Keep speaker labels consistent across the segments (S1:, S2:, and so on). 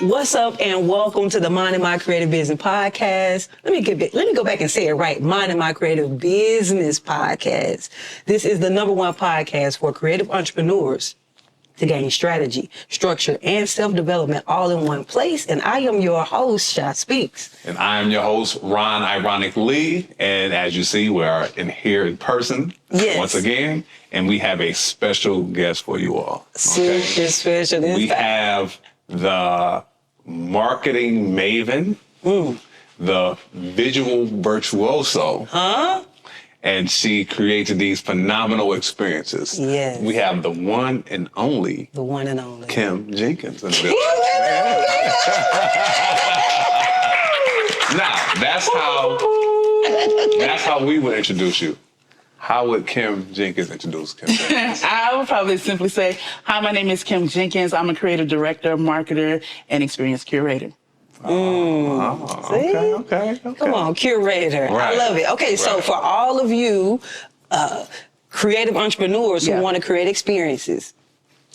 S1: What's up and welcome to the Minding My Creative Business podcast. Let me go back and say it right. Minding My Creative Business podcast. This is the #1 podcast for creative entrepreneurs to gain strategy, structure, and self-development all in one place. And I am your host, ShySpeaks.
S2: And I am your host, Ron, ironically. And as you see, we are here in person once again. And we have a special guest for you all.
S1: Okay? Super special.
S2: We have the marketing maven, the visual virtuoso. And she created these phenomenal experiences.
S1: Yes.
S2: We have the one and only.
S1: The one and only.
S2: Kym Jenkins in the building. Now, that's how we would introduce you. How would Kym Jenkins introduce Kym Jenkins?
S3: I would probably simply say, hi, my name is Kym Jenkins. I'm a creative director, marketer, and experience curator.
S2: Okay.
S1: Come on, curator.
S2: Right.
S1: I love it. Okay, so for all of you creative entrepreneurs who want to create experiences,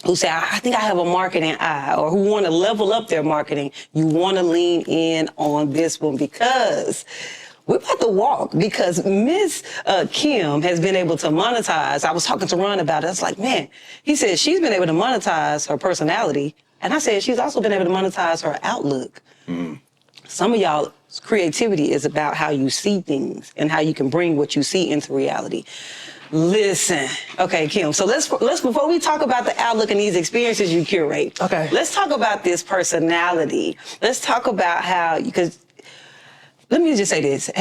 S1: who say, I think I have a marketing eye, or who want to level up their marketing, you want to lean in on this one because we're about to walk, because Miss Kym has been able to monetize. I was talking to Ron about it. I was like, man, he said she's been able to monetize her personality. And I said she's also been able to monetize her outlook. Some of y'all's creativity is about how you see things and how you can bring what you see into reality. Listen, okay, Kym. So let's before we talk about the outlook and these experiences you curate.
S3: Okay.
S1: Let's talk about this personality. Let's talk about how, because let me just say this: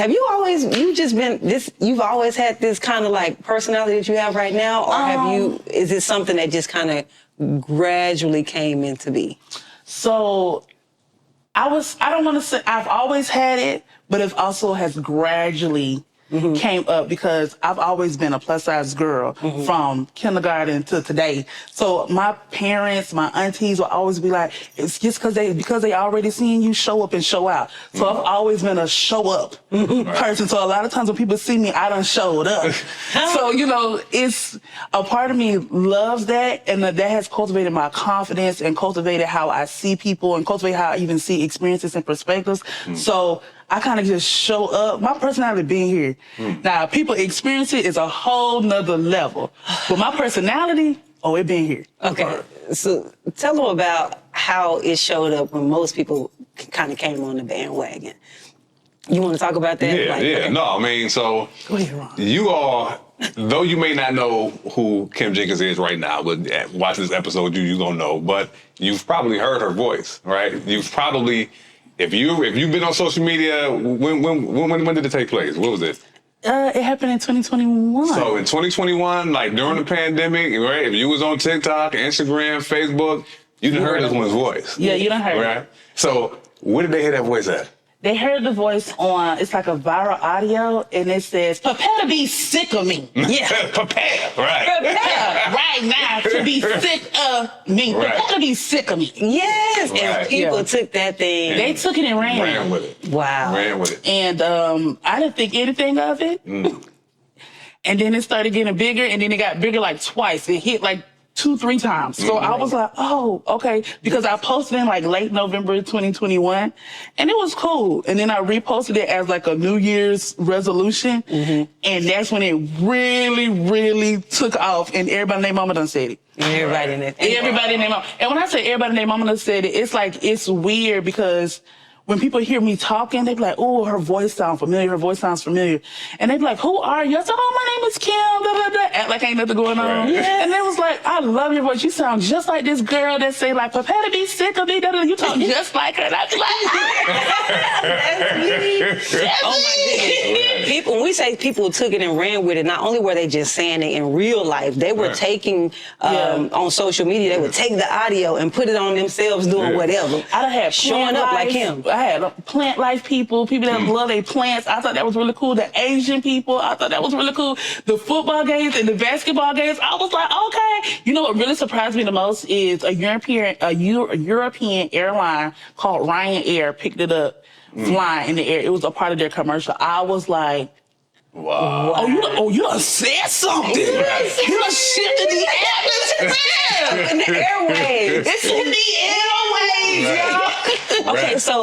S1: you've always had this kind of like personality that you have right now, or is it something that just kind of gradually came into be?
S3: So I don't want to say I've always had it, but it also has gradually came up because I've always been a plus size girl from kindergarten to today. So my parents, my aunties will always be like, it's just because they already seen you show up and show out. So I've always been a show up person. So a lot of times when people see me, I done showed up. So, it's a part of me loves that, and that has cultivated my confidence and cultivated how I see people and cultivated how I even see experiences and perspectives. So I kind of just show up. My personality being here. Now, people experience it is a whole nother level. But my personality, it been here.
S1: Okay. So tell them about how it showed up when most people kind of came on the bandwagon. You want to talk about that?
S2: Yeah.
S1: Okay.
S2: No, I mean, so
S3: Go ahead, Ron.
S2: you all, though you may not know who Kym Jenkins is right now, but watch this episode, you're going to know. But you've probably heard her voice, right? You've probably... If you've been on social media, when did it take place? What was it?
S3: It happened in 2021.
S2: So in 2021, like during the pandemic, right? If you was on TikTok, Instagram, Facebook, you done heard this one's voice.
S3: Yeah, you done heard
S2: right?
S3: it.
S2: So where did they hear that voice at?
S3: They heard the voice on, it's like a viral audio, and it says, prepare to be sick of me.
S1: Yeah.
S2: Prepare, right.
S3: Prepare right now to be sick of me.
S2: Right.
S3: Prepare to be sick of me.
S1: Yes.
S2: Right.
S1: And people took that thing.
S3: They took it and ran.
S2: Ran with it.
S1: Wow.
S2: Ran with it.
S3: And I didn't think anything of it. And then it started getting bigger, and then it got bigger like twice. It hit like 2-3 times. So I was like, oh, okay. Because I posted in like late November 2021, and it was cool. And then I reposted it as like a New Year's resolution. And that's when it really, really took off, and everybody and their mama done said it.
S1: Everybody in it.
S3: Everybody and their mama. And when I say everybody and their mama done said it, it's like, it's weird because when people hear me talking, they be like, oh, her voice sounds familiar. Her voice sounds familiar. And they be like, who are you? I said, oh, my name is Kym, blah, blah, blah. Act like ain't nothing going on.
S2: Right.
S3: Yeah. And they was like, I love your voice. You sound just like this girl that say, like, prepare to be sick of me. Da, da, da. You talk just like her. And I be like,
S1: That's me. Oh, my goodness. People, when we say people took it and ran with it, not only were they just saying it in real life, they were taking, on social media, they would take the audio and put it on themselves doing whatever.
S3: I done had
S1: showing up like him.
S3: I had plant life people that love their plants. I thought that was really cool. The Asian people, I thought that was really cool. The football games and the basketball games, I was like, okay. You know what really surprised me the most is a European airline called Ryanair picked it up flying in the air. It was a part of their commercial. I was like,
S2: wow.
S3: You done said something.
S1: Yes.
S3: You done shifted the atmosphere.
S1: In the airwaves.
S3: It's in the airwaves, y'all.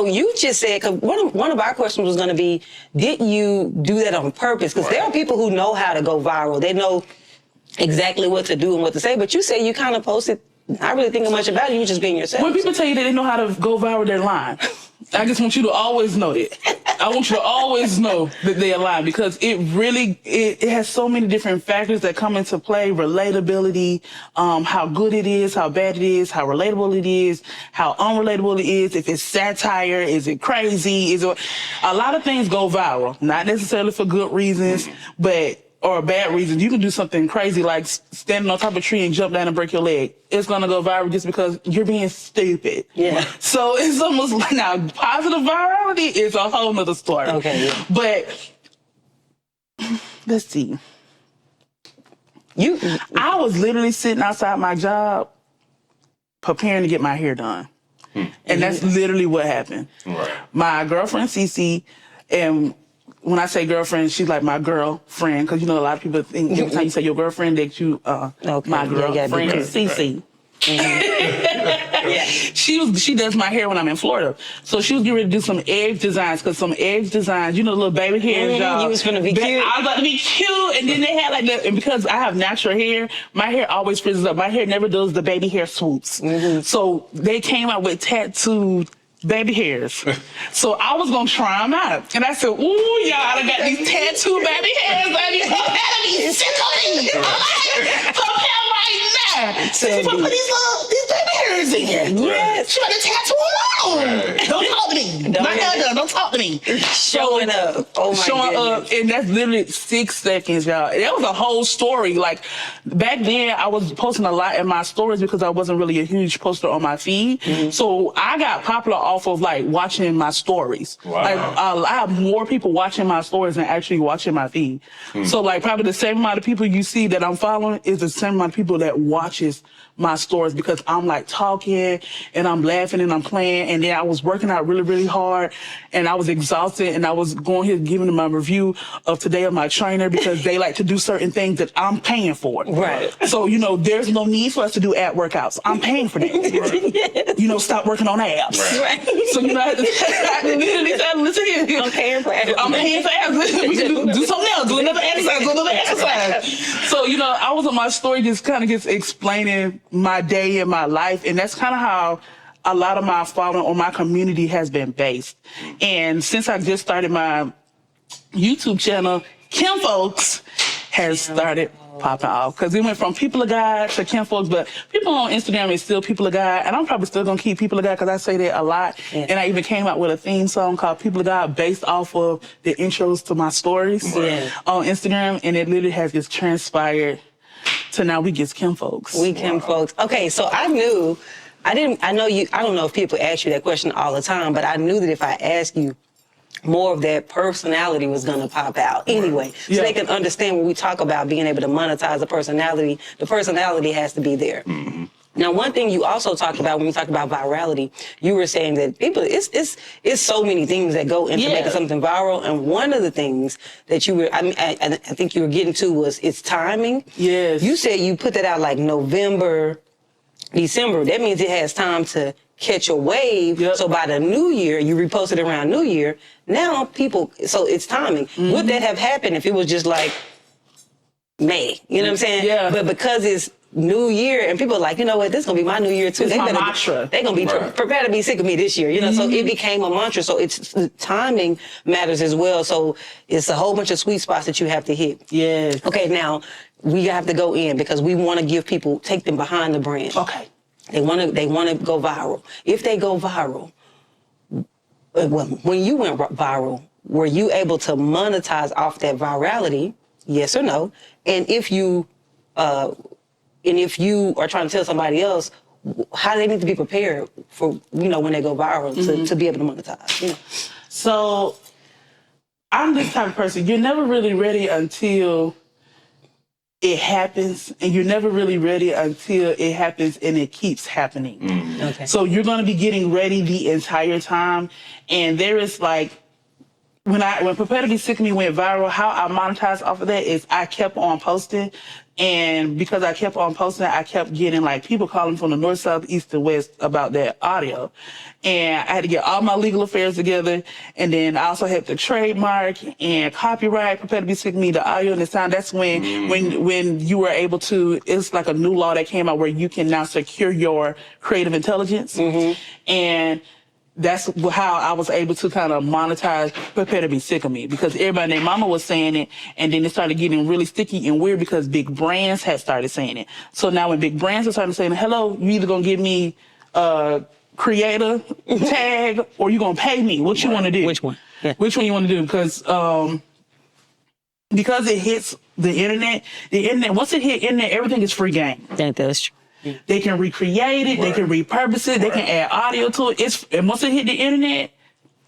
S1: So you just said, because one of our questions was going to be, did you do that on purpose? Because there are people who know how to go viral. They know exactly what to do and what to say. But you said you kind of posted, not really thinking much about it. You just being yourself.
S3: When people tell you that they know how to go viral, they're lying. I just want you to always know that. I want you to always know that they're lying, because it really, it has so many different factors that come into play. Relatability, how good it is, how bad it is, how relatable it is, how unrelatable it is, if it's satire, is it crazy, is it, a lot of things go viral, not necessarily for good reasons, or bad reasons. You can do something crazy like standing on top of a tree and jump down and break your leg. It's gonna go viral just because you're being stupid.
S1: Yeah.
S3: So it's almost like, now positive virality is a whole nother story.
S1: Okay. Yeah.
S3: But let's see. I was literally sitting outside my job preparing to get my hair done. And that's literally what happened.
S2: Right.
S3: My girlfriend, Cece, and when I say girlfriend, she's like my girlfriend, because you know a lot of people think every time you say your girlfriend that you my girlfriend, Cece. Yeah. She does my hair when I'm in Florida. So she was getting ready to do some edge designs, because some edge designs, you know, the little baby hairs, y'all.
S1: You was gonna be cute.
S3: I was about to be cute, and then they had like that, and because I have natural hair, my hair always frizzes up. My hair never does the baby hair swoops. So they came out with tattooed baby hairs. So I was gonna try them out. And I said, ooh, y'all, I got these tattooed baby hairs. I be sick of these. So put these baby hairs in here. Yes. She got a tattoo on. Don't talk to me. Don't talk to me.
S1: Showing up. Oh my
S3: Showing
S1: goodness.
S3: up, and that's literally 6 seconds, y'all. That was a whole story. Like, back then, I was posting a lot in my stories because I wasn't really a huge poster on my feed. So I got popular off of like watching my stories.
S2: Wow.
S3: Like, I have more people watching my stories than actually watching my feed. So like probably the same amount of people you see that I'm following is the same amount of people that watches my stories, because I'm like talking and I'm laughing and I'm playing, and then I was working out really, really hard and I was exhausted, and I was going here giving them my review of today of my trainer, because they like to do certain things that I'm paying for.
S1: Right.
S3: So, you know, there's no need for us to do ab workouts. I'm paying for that.
S1: Yes.
S3: You know, stop working on abs.
S1: Right.
S3: So, you know, I had to literally say, listen here.
S1: I'm paying for abs.
S3: I'm paying for abs. We can do something else. Do another exercise. So, you know, I was on my story just kind of just explaining my day and my life. And that's kind of how a lot of my following or my community has been based. And since I just started my YouTube channel, Kym Folks has started popping off, because it went from People of God to Kym Folks, but people on Instagram is still People of God, and I'm probably still gonna keep People of God because I say that a lot.
S1: Yeah.
S3: And I even came out with a theme song called People of God based off of the intros to my stories on Instagram, and it literally has just transpired to now we just Kym Folks.
S1: We Kym Folks. Okay, so I know you, I don't know if people ask you that question all the time, but I knew that if I asked you, more of that personality was going to pop out anyway. So they can understand when we talk about being able to monetize the personality has to be there. Now, one thing you also talked about when we talked about virality, you were saying that people, it's so many things that go into making something viral. And one of the things that you were, I think you were getting to was its timing.
S3: Yes.
S1: You said you put that out like November, December. That means it has time to catch a wave. Yep. So by the new year, you reposted around New Year. Now people, so it's timing. Would that have happened if it was just like May? You know what I'm saying?
S3: Yeah.
S1: But because it's New Year and people are like, you know what, this is gonna be my New Year too.
S3: It's my mantra.
S1: They're gonna be prepared to be sick of me this year. You know, so it became a mantra. So it's the timing matters as well. So it's a whole bunch of sweet spots that you have to hit.
S3: Yes.
S1: Okay, now we have to go in because we want to give people, take them behind the brand.
S3: Okay.
S1: They want to go viral. If they go viral, when you went viral, were you able to monetize off that virality? Yes or no? And if you are trying to tell somebody else, how do they need to be prepared for, you know, when they go viral to be able to monetize? You know?
S3: So I'm this type of person. You're never really ready until it happens, and you're never really ready until it happens and it keeps happening.
S1: Okay.
S3: So you're going to be getting ready the entire time. And there is like, when Prepare to Be Sick of Me went viral, how I monetized off of that is I kept on posting, And because I kept on posting, I kept getting like people calling from the north, south, east, and west about that audio. And I had to get all my legal affairs together. And then I also had to trademark and copyright, prepare to be sick me, the audio and the sound. That's when you were able to, it's like a new law that came out where you can now secure your creative intelligence. And that's how I was able to kind of monetize Prepare to Be Sick of Me, because everybody and their mama was saying it, and then it started getting really sticky and weird because big brands had started saying it. So now when big brands are starting saying, hello, you either gonna give me a creator tag or you gonna pay me. What you want to do?
S1: Which one? Yeah.
S3: Which one you want to do? Because it hits the internet, once it hit internet, everything is free game.
S1: That's true.
S3: They can recreate it, they can repurpose it, they can add audio to it. And once it hit the internet,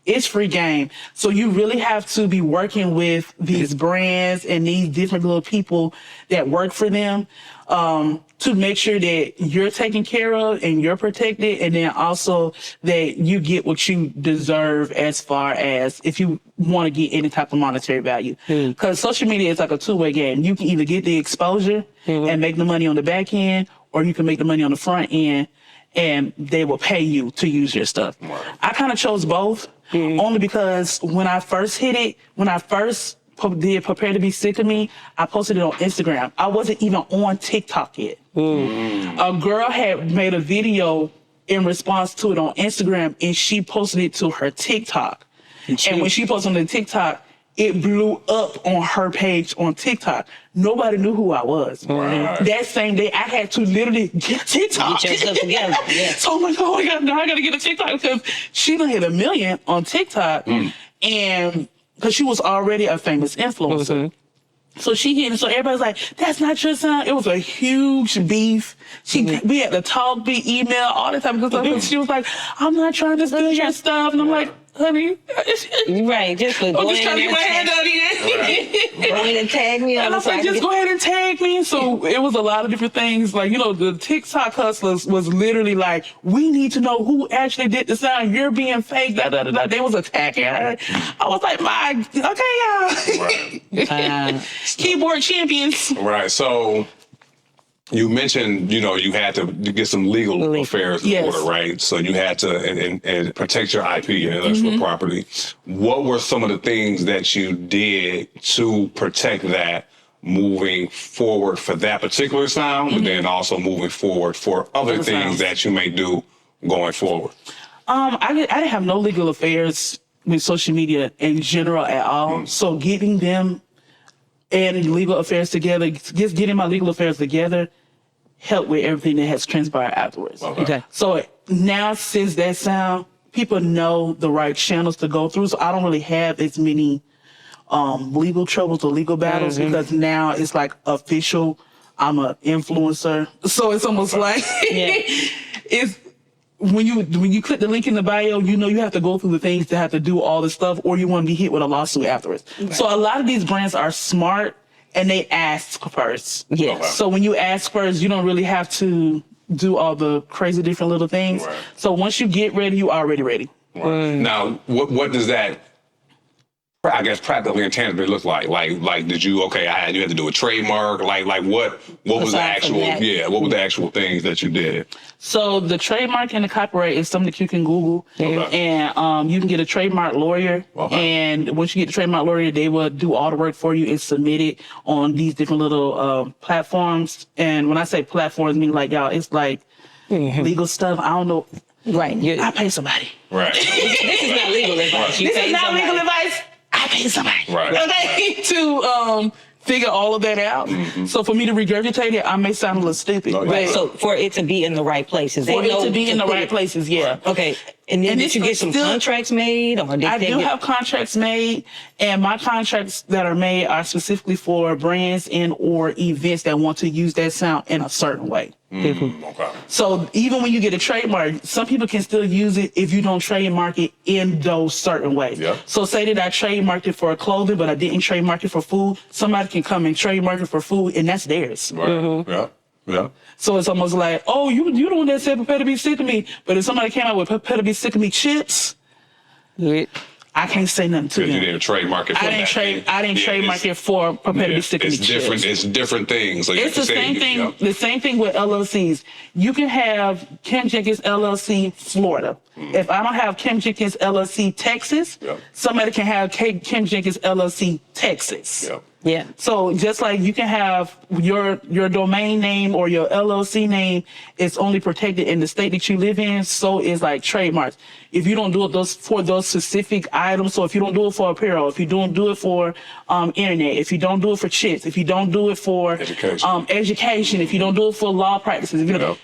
S3: it's free game. So you really have to be working with these brands and these different little people that work for them to make sure that you're taken care of and you're protected, and then also that you get what you deserve as far as if you want to get any type of monetary value. Because social media is like a two-way game. You can either get the exposure and make the money on the back end, or you can make the money on the front end and they will pay you to use your stuff. I kind of chose both only because when I first hit it, when I first did Prepare to Be Sick of Me, I posted it on Instagram. I wasn't even on TikTok yet. A girl had made a video in response to it on Instagram, and she posted it to her TikTok. And when she posted on the TikTok, it blew up on her page on TikTok. Nobody knew who I was. That same day, I had to literally get a TikTok.
S1: Get yourself together. Yeah.
S3: So I'm like, oh my God, now I got to get a TikTok, because she done hit 1 million on TikTok. And because she was already a famous influencer. So she hit it. So everybody's like, that's not your son. It was a huge beef. We had to talk, email, all that type of stuff. And she was like, I'm not trying to steal your stuff. And I'm like, honey,
S1: right, just
S3: I'm just trying to get my hand out here.
S1: Go ahead and tag me on.
S3: And I was like, just go ahead and tag me. So it was a lot of different things. Like, the TikTok hustlers was literally like, we need to know who actually did the sound. You're being fake. They was attacking her. I was like, okay, y'all. Keyboard champions.
S2: Right. So you mentioned, you had to get some legal affairs in order, right? So you had to and protect your IP and intellectual property. What were some of the things that you did to protect that moving forward for that particular sound, but then also moving forward for other things that you may do going forward?
S3: I didn't have no legal affairs with social media in general at all. So getting them and legal affairs together, just getting my legal affairs together, helped with everything that has transpired afterwards.
S1: Okay.
S3: So now, since that sound, people know the right channels to go through. So I don't really have as many legal troubles or legal battles, because now it's like official. I'm an influencer. So it's almost like it's when you click the link in the bio, you have to go through the things to have to do all this stuff, or you want to be hit with a lawsuit afterwards. Right. So a lot of these brands are smart, and they ask first.
S1: Yes.
S3: So when you ask first, you don't really have to do all the crazy different little things.
S2: Right.
S3: So once you get ready, you already ready.
S2: Right. Now, what does that, I guess, practically and tangibly look like? Like, did you, you had to do a trademark? Like what was the actual, what were the actual things that you did?
S3: So the trademark and the copyright is something that you can Google, and you can get a trademark lawyer. And once you get the trademark lawyer, they will do all the work for you and submit it on these different little platforms. And when I say platforms, I mean like, y'all, it's like legal stuff. I don't know.
S1: Right.
S3: I pay somebody.
S2: Right.
S1: This is not legal advice.
S3: This is not legal advice. I pay somebody.
S2: Right.
S3: Okay. To figure all of that out. So for me to regurgitate it, I may sound a little stupid.
S1: Right. So for it to be in the right places.
S3: For it to be in the right places, yeah.
S1: Okay. And then did you get some contracts made? Or
S3: I do have contracts made, and my contracts that are made are specifically for brands and or events that want to use that sound in a certain way. So even when you get a trademark, some people can still use it if you don't trademark it in those certain ways. So say that I trademarked it for clothing, but I didn't trademark it for food. Somebody can come and trademark it for food, and that's theirs.
S2: Yeah.
S3: So it's almost like, oh, you the one that said Prepare to Be Sick of Me. But if somebody came out with Prepare to Be Sick of Me chips, I can't say nothing to them.
S2: You didn't trademark it for that.
S3: I didn't trademark it for perpetually sticking
S2: It's
S3: to
S2: different.
S3: chips.
S2: It's different things. So
S3: It's the same thing.
S2: You know.
S3: The same thing with LLCs. You can have Kym Jenkins LLC Florida. If I don't have Kym Jenkins LLC Texas, somebody can have Kym Jenkins LLC Texas.
S1: Yeah.
S3: So just like you can have your domain name or your LLC name, it's only protected in the state that you live in. So is like trademarks. If you don't do it for those specific items, so if you don't do it for apparel, if you don't do it for internet, if you don't do it for chips, if you don't do it for education, if you don't do it for law practices, if you don't,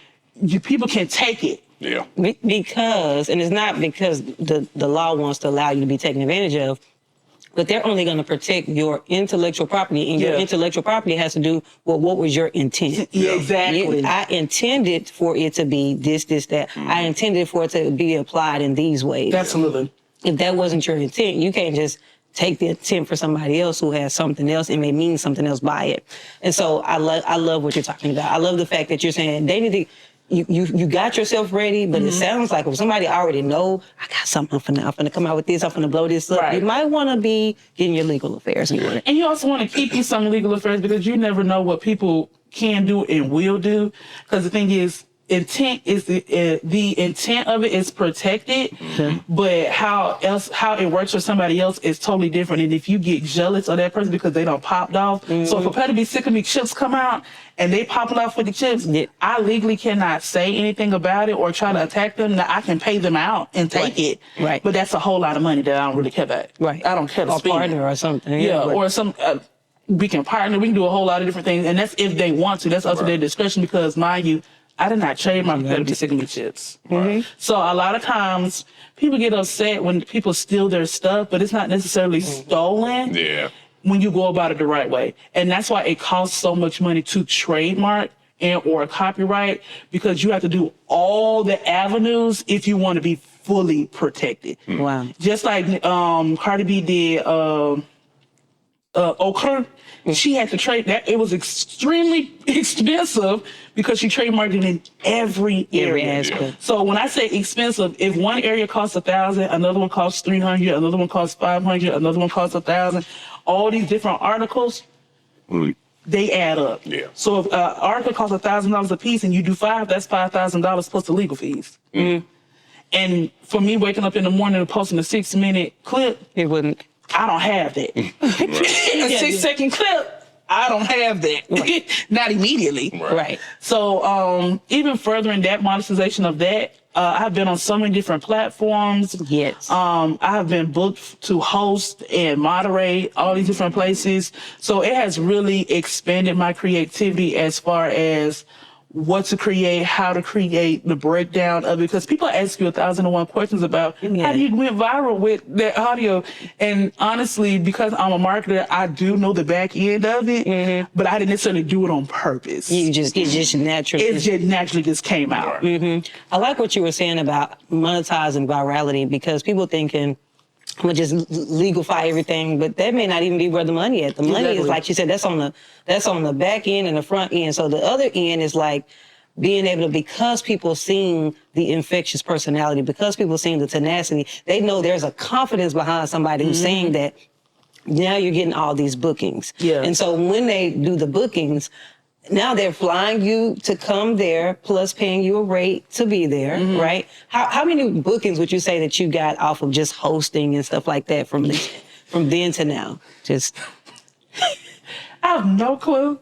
S3: people can take it.
S2: Yeah.
S1: Because, and it's not because the law wants to allow you to be taken advantage of, but they're only going to protect your intellectual property, and your intellectual property has to do with what was your intent.
S3: Yeah, exactly.
S1: I intended for it to be this, that. I intended for it to be applied in these ways.
S3: Absolutely.
S1: If that wasn't your intent, you can't just take the intent for somebody else who has something else and may mean something else by it. And so I love what you're talking about. I love the fact that you're saying they need to. You got yourself ready, but it sounds like if somebody already know, I got something, I'm finna come out with this, I'm finna blow this up. You might want to be getting your legal affairs in order.
S3: And you also want to keep you some legal affairs because you never know what people can do and will do. Because the thing is, intent is the intent of it is protected, but how it works for somebody else is totally different. And if you get jealous of that person because they done popped off, so if a Prepare to Be Sick of Me chips come out and they popping off with the chips, I legally cannot say anything about it or try to attack them. Now I can pay them out and take it, but that's a whole lot of money that I don't really care about. I don't care to spend.
S1: Or partner or something.
S3: Or some. We can partner. We can do a whole lot of different things, and that's if they want to. That's up to their discretion because, mind you, I did not trademark Prepare to Be Sick of Me chips. So a lot of times people get upset when people steal their stuff, but it's not necessarily stolen when you go about it the right way. And that's why it costs so much money to trademark or copyright, because you have to do all the avenues if you want to be fully protected.
S1: Wow.
S3: Just like Cardi B did Okra. She had to trade that. It was extremely expensive because she trademarked it in every area. So when I say expensive, if one area costs 1,000, another one costs 300, another one costs 500, another one costs 1,000, all these different articles, they add up. So if an article costs $1,000 a piece and you do 5, that's $5,000 plus the legal fees. And for me, waking up in the morning and posting a 6-minute clip,
S1: it wouldn't.
S3: I don't have that. A 6-second clip, I don't have that. Not immediately. So even furthering that monetization of that, I've been on so many different platforms. I have been booked to host and moderate all these different places. So it has really expanded my creativity as far as what to create, how to create, the breakdown of it. Because people ask you 1,001 questions about how do you went viral with that audio. And honestly, because I'm a marketer, I do know the back end of it, but I didn't necessarily do it on purpose.
S1: It just naturally.
S3: It just naturally just came out.
S1: I like what you were saying about monetizing virality, because people thinking, I'm gonna just legalify everything, but that may not even be where the money is. The money is, like you said, that's on the back end and the front end. So the other end is like being able to, because people seeing the infectious personality, because people seeing the tenacity, they know there's a confidence behind somebody who's saying that. Now you're getting all these bookings. And so when they do the bookings, now they're flying you to come there, plus paying you a rate to be there, right? How many bookings would you say that you got off of just hosting and stuff like that from then to now? Just,
S3: I have no clue.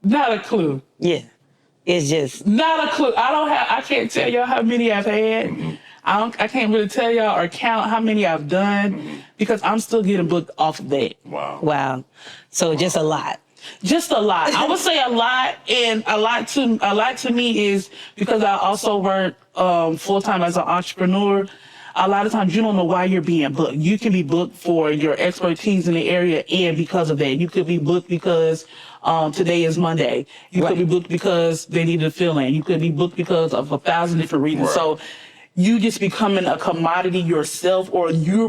S3: Not a clue.
S1: It's just
S3: not a clue. I can't tell y'all how many I've had. I can't really tell y'all or count how many I've done because I'm still getting booked off of that.
S1: Wow. So just a lot.
S3: Just a lot. I would say a lot, and a lot to me is because I also work full-time as an entrepreneur. A lot of times you don't know why you're being booked. You can be booked for your expertise in the area, and because of that, you could be booked because today is Monday. You could be booked because they need a fill-in. You could be booked because of 1,000 different reasons. So you just becoming a commodity yourself, or you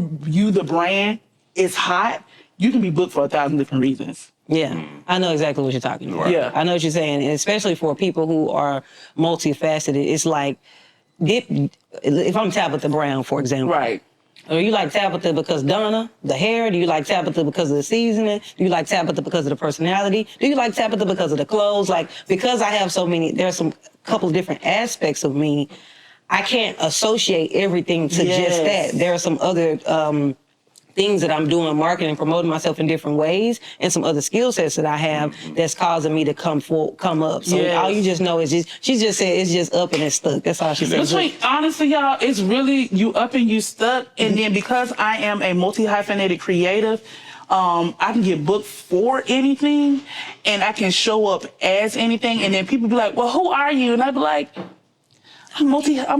S3: the brand is hot. You can be booked for 1,000 different reasons.
S1: I know exactly what you're talking about. I know what you're saying, and especially for people who are multifaceted. It's like, if I'm Tabitha Brown, for example, Or you like Tabitha because Donna, the hair? Do you like Tabitha because of the seasoning? Do you like Tabitha because of the personality? Do you like Tabitha because of the clothes? Like, because I have so many, there's some couple different aspects of me, I can't associate everything to just that. There are some other things that I'm doing, marketing, promoting myself in different ways, and some other skill sets that I have that's causing me to come up. So all you just know is she just said it's just up and it's stuck. That's all she said.
S3: Honestly, y'all, it's really you up and you stuck. And then because I am a multi-hyphenated creative, I can get booked for anything and I can show up as anything. And then people be like, well, who are you? And I'd be like, I'm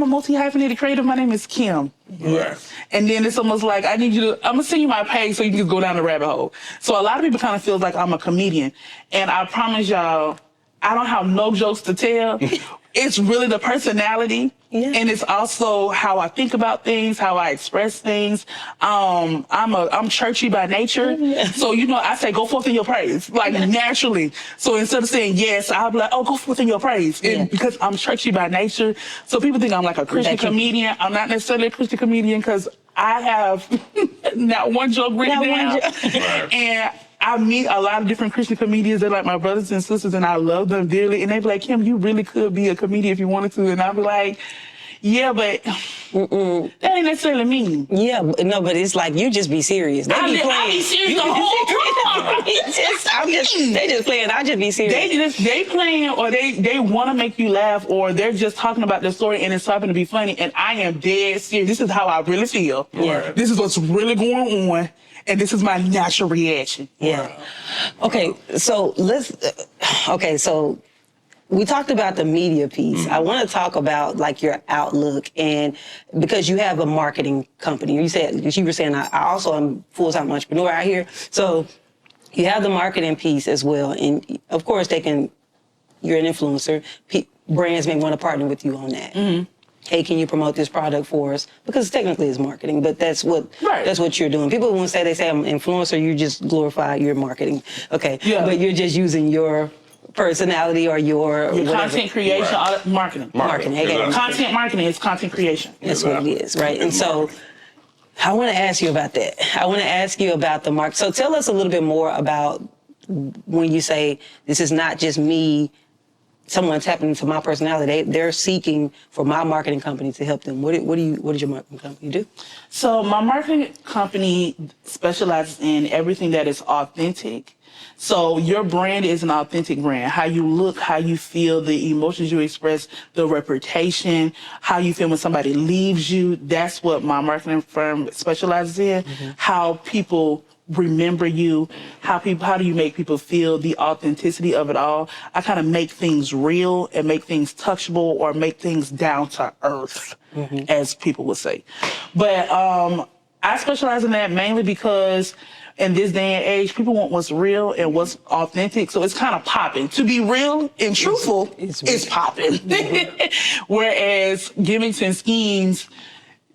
S3: a multi-hyphenated creative. My name is Kim.
S2: Yes.
S3: And then it's almost like, I'm gonna send you my page so you can just go down the rabbit hole. So a lot of people kind of feel like I'm a comedian. And I promise y'all, I don't have no jokes to tell. It's really the personality. Yeah. And it's also how I think about things, how I express things. I'm churchy by nature. So, I say, go forth in your praise, like naturally. So instead of saying yes, I'll be like, oh, go forth in your praise. And because I'm churchy by nature. So people think I'm like a Christian comedian. I'm not necessarily a Christian comedian because I have not one joke written down. And I meet a lot of different Christian comedians. They're like my brothers and sisters, and I love them dearly. And they be like, Kim, you really could be a comedian if you wanted to. And I'll be like, yeah, but that ain't necessarily me.
S1: Yeah, no, but it's like you just be serious. They
S3: be serious the whole time.
S1: They just playing. I just be serious.
S3: They playing, or they want to make you laugh, or they're just talking about the story and it's happening to be funny. And I am dead serious. This is how I really feel.
S2: Yeah.
S3: This is what's really going on. And this is my natural reaction.
S1: Yeah. Okay, so so we talked about the media piece. I want to talk about like your outlook, and because you have a marketing company. You were saying I also am full-time entrepreneur out here. So you have the marketing piece as well. And of course you're an influencer. Brands may want to partner with you on that. Mm-hmm. Hey, can you promote this product for us? Because technically it's marketing, but that's what you're doing. People won't say, they say I'm an influencer, you just glorify your marketing. Okay, but you're just using your personality or your
S3: content creation, marketing. Content marketing is content creation.
S1: That's what it is, right? And so I want to ask you about that. I want to ask you about the market. So tell us a little bit more about when you say this is not just me, someone tapping into my personality. They're seeking for my marketing company to help them. What does your marketing company do?
S3: So my marketing company specializes in everything that is authentic. So your brand is an authentic brand. How you look, how you feel, the emotions you express, the reputation, how you feel when somebody leaves you. That's what my marketing firm specializes in. Mm-hmm. How people remember you, how do you make people feel, the authenticity of it all. I kind of make things real and make things touchable, or make things down to earth, as people would say. But I specialize in that mainly because in this day and age, people want what's real and what's authentic. So it's kind of popping. To be real and truthful, it's popping. Whereas gimmicks and schemes,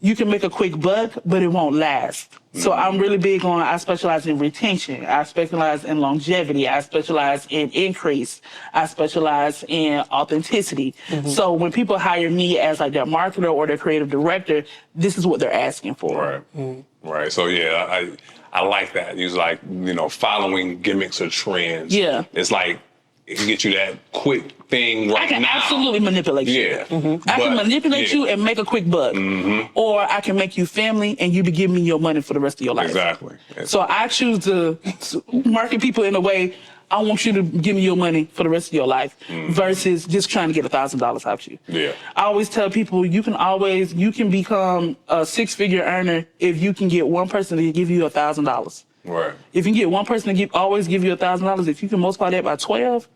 S3: you can make a quick buck, but it won't last. So I'm really big on, I specialize in retention. I specialize in longevity. I specialize in increase. I specialize in authenticity. Mm-hmm. So when people hire me as like their marketer or their creative director, this is what they're asking for.
S2: Right. Mm-hmm. Right. So yeah, I like that. It's like, following gimmicks or trends. Yeah. It's like, it can get you that quick thing right now. I can
S3: absolutely manipulate you.
S2: Yeah. Mm-hmm.
S3: I can manipulate you and make a quick buck. Mm-hmm. Or I can make you family and you be giving me your money for the rest of your life.
S2: Exactly.
S3: So I choose to market people in a way, I want you to give me your money for the rest of your life, versus just trying to get $1,000 out of you. Yeah. I always tell people you can become a six-figure earner if you can get one person to give you $1,000.
S2: Right.
S3: If you can get one person to always give you $1,000, if you can multiply that by 12,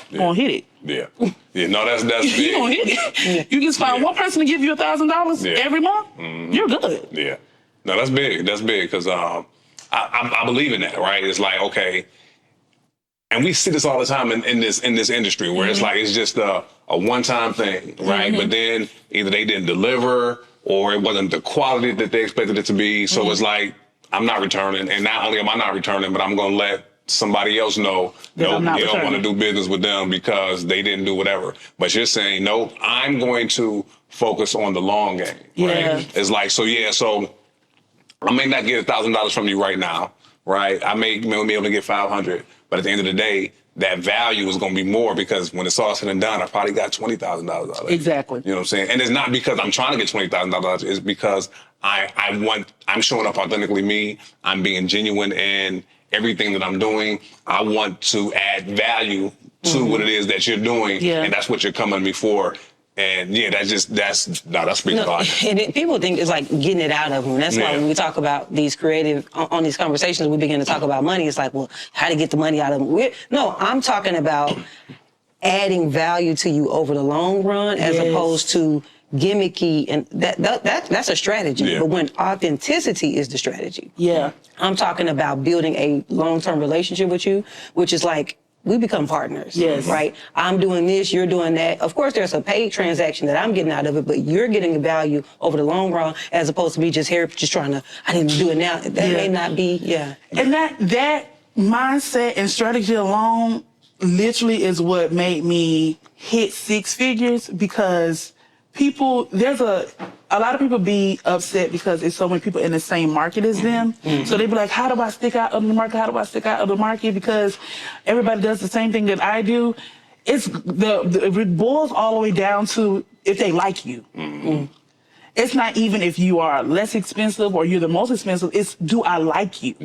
S3: you're gonna hit it.
S2: Yeah. Yeah. No, that's big.
S3: You're gonna hit it. You just find one person to give you $1,000 every month. Mm-hmm. You're good.
S2: Yeah. No, that's big. That's big because I believe in that. Right. It's like, okay, and we see this all the time in this industry where it's like it's just a one-time thing, right? Mm-hmm. But then either they didn't deliver or it wasn't the quality that they expected it to be. So it's like, I'm not returning, and not only am I not returning, but I'm gonna let somebody else know, you don't want to do business with them because they didn't do whatever. But you're saying, no, I'm going to focus on the long game, right? Yeah. It's like, so I may not get $1,000 from you right now, right? I may be able to get 500, but at the end of the day, that value is going to be more because when it's all said and done, I probably got $20,000 out of it.
S3: Exactly.
S2: You know what I'm saying? And it's not because I'm trying to get $20,000. It's because I'm showing up authentically me. I'm being genuine in everything that I'm doing. I want to add value to what it is that you're doing, and that's what you're coming to me for. And yeah, that's speaking a lot.
S1: And people think it's like getting it out of them. That's why when we talk about these creative, on these conversations, we begin to talk about money. It's like, well, how to get the money out of them. No, I'm talking about adding value to you over the long run as opposed to gimmicky, and that's a strategy.
S2: Yeah.
S1: But when authenticity is the strategy.
S3: Yeah.
S1: I'm talking about building a long-term relationship with you, which is like, we become partners, right? I'm doing this, you're doing that. Of course, there's a paid transaction that I'm getting out of it, but you're getting the value over the long run as opposed to me just trying to, I didn't do it now. That may not be,
S3: And that mindset and strategy alone literally is what made me hit 6 figures, because a lot of people be upset because it's so many people in the same market as them. So they be like, how do I stick out of the market? How do I stick out of the market? Because everybody does the same thing that I do. It boils all the way down to if they like you. It's not even if you are less expensive or you're the most expensive. It's, do I like you?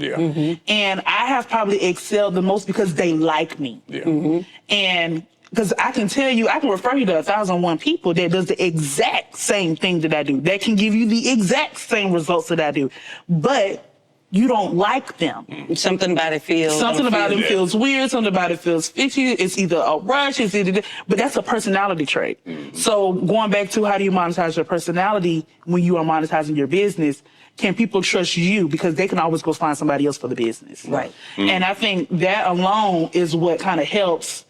S3: And I have probably excelled the most because they like me. And because I can tell you, I can refer you to 1,001 people that does the exact same thing that I do. That can give you the exact same results that I do. But you don't like them.
S1: something about it feels...
S3: Something about it feels weird. Something about it feels fishy. It's either a rush. But that's a personality trait. So going back to how do you monetize your personality when you are monetizing your business, can people trust you? Because they can always go find somebody else for the business.
S1: Right.
S3: And I think that alone is what kind of helps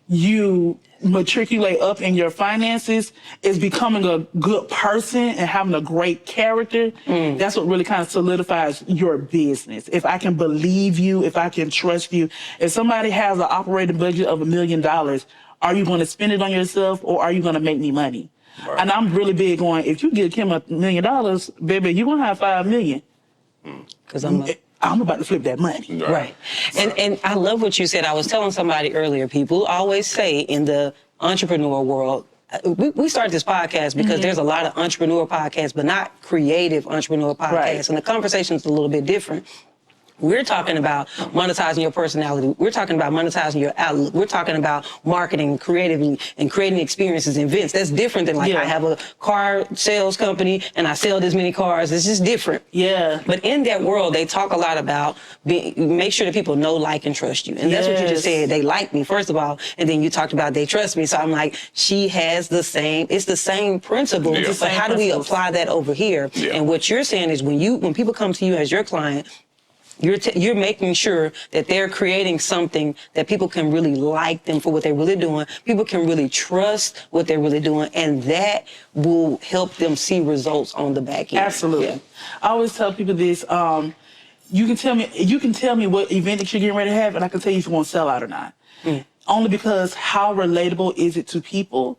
S3: you matriculate up in your finances, is becoming a good person and having a great character. That's what really kind of solidifies your business. If I can believe you, if I can trust you, if somebody has an operating budget of $1 million, are you going to spend it on yourself or are you going to make me money? Right. And I'm really big on, if you give Kim $1 million, baby, you're going to have $5 million.
S1: Because
S3: I'm about to flip that money.
S1: Right. And I love what you said. I was telling somebody earlier, people always say in the entrepreneur world, we started this podcast because there's a lot of entrepreneur podcasts, but not creative entrepreneur podcasts. Right. And the conversation's a little bit different. We're talking about monetizing your personality. We're talking about monetizing your outlook. We're talking about marketing creatively and creating experiences and events. That's different than I have a car sales company and I sell this many cars. It's just different.
S3: Yeah.
S1: But in that world, they talk a lot about make sure that people know, like, and trust you. And that's what you just said. They like me, first of all. And then you talked about they trust me. So I'm like, she has the same, it's the same principle.
S2: Yeah.
S1: But how do we apply that over here?
S2: Yeah.
S1: And what you're saying is when people come to you as your client, you're making sure that they're creating something that people can really like them for what they're really doing. People can really trust what they're really doing, and that will help them see results on the back end.
S3: Absolutely. Yeah. I always tell people this. You can tell me what event that you're getting ready to have, and I can tell you if you're going to sell out or not. Only because how relatable is it to people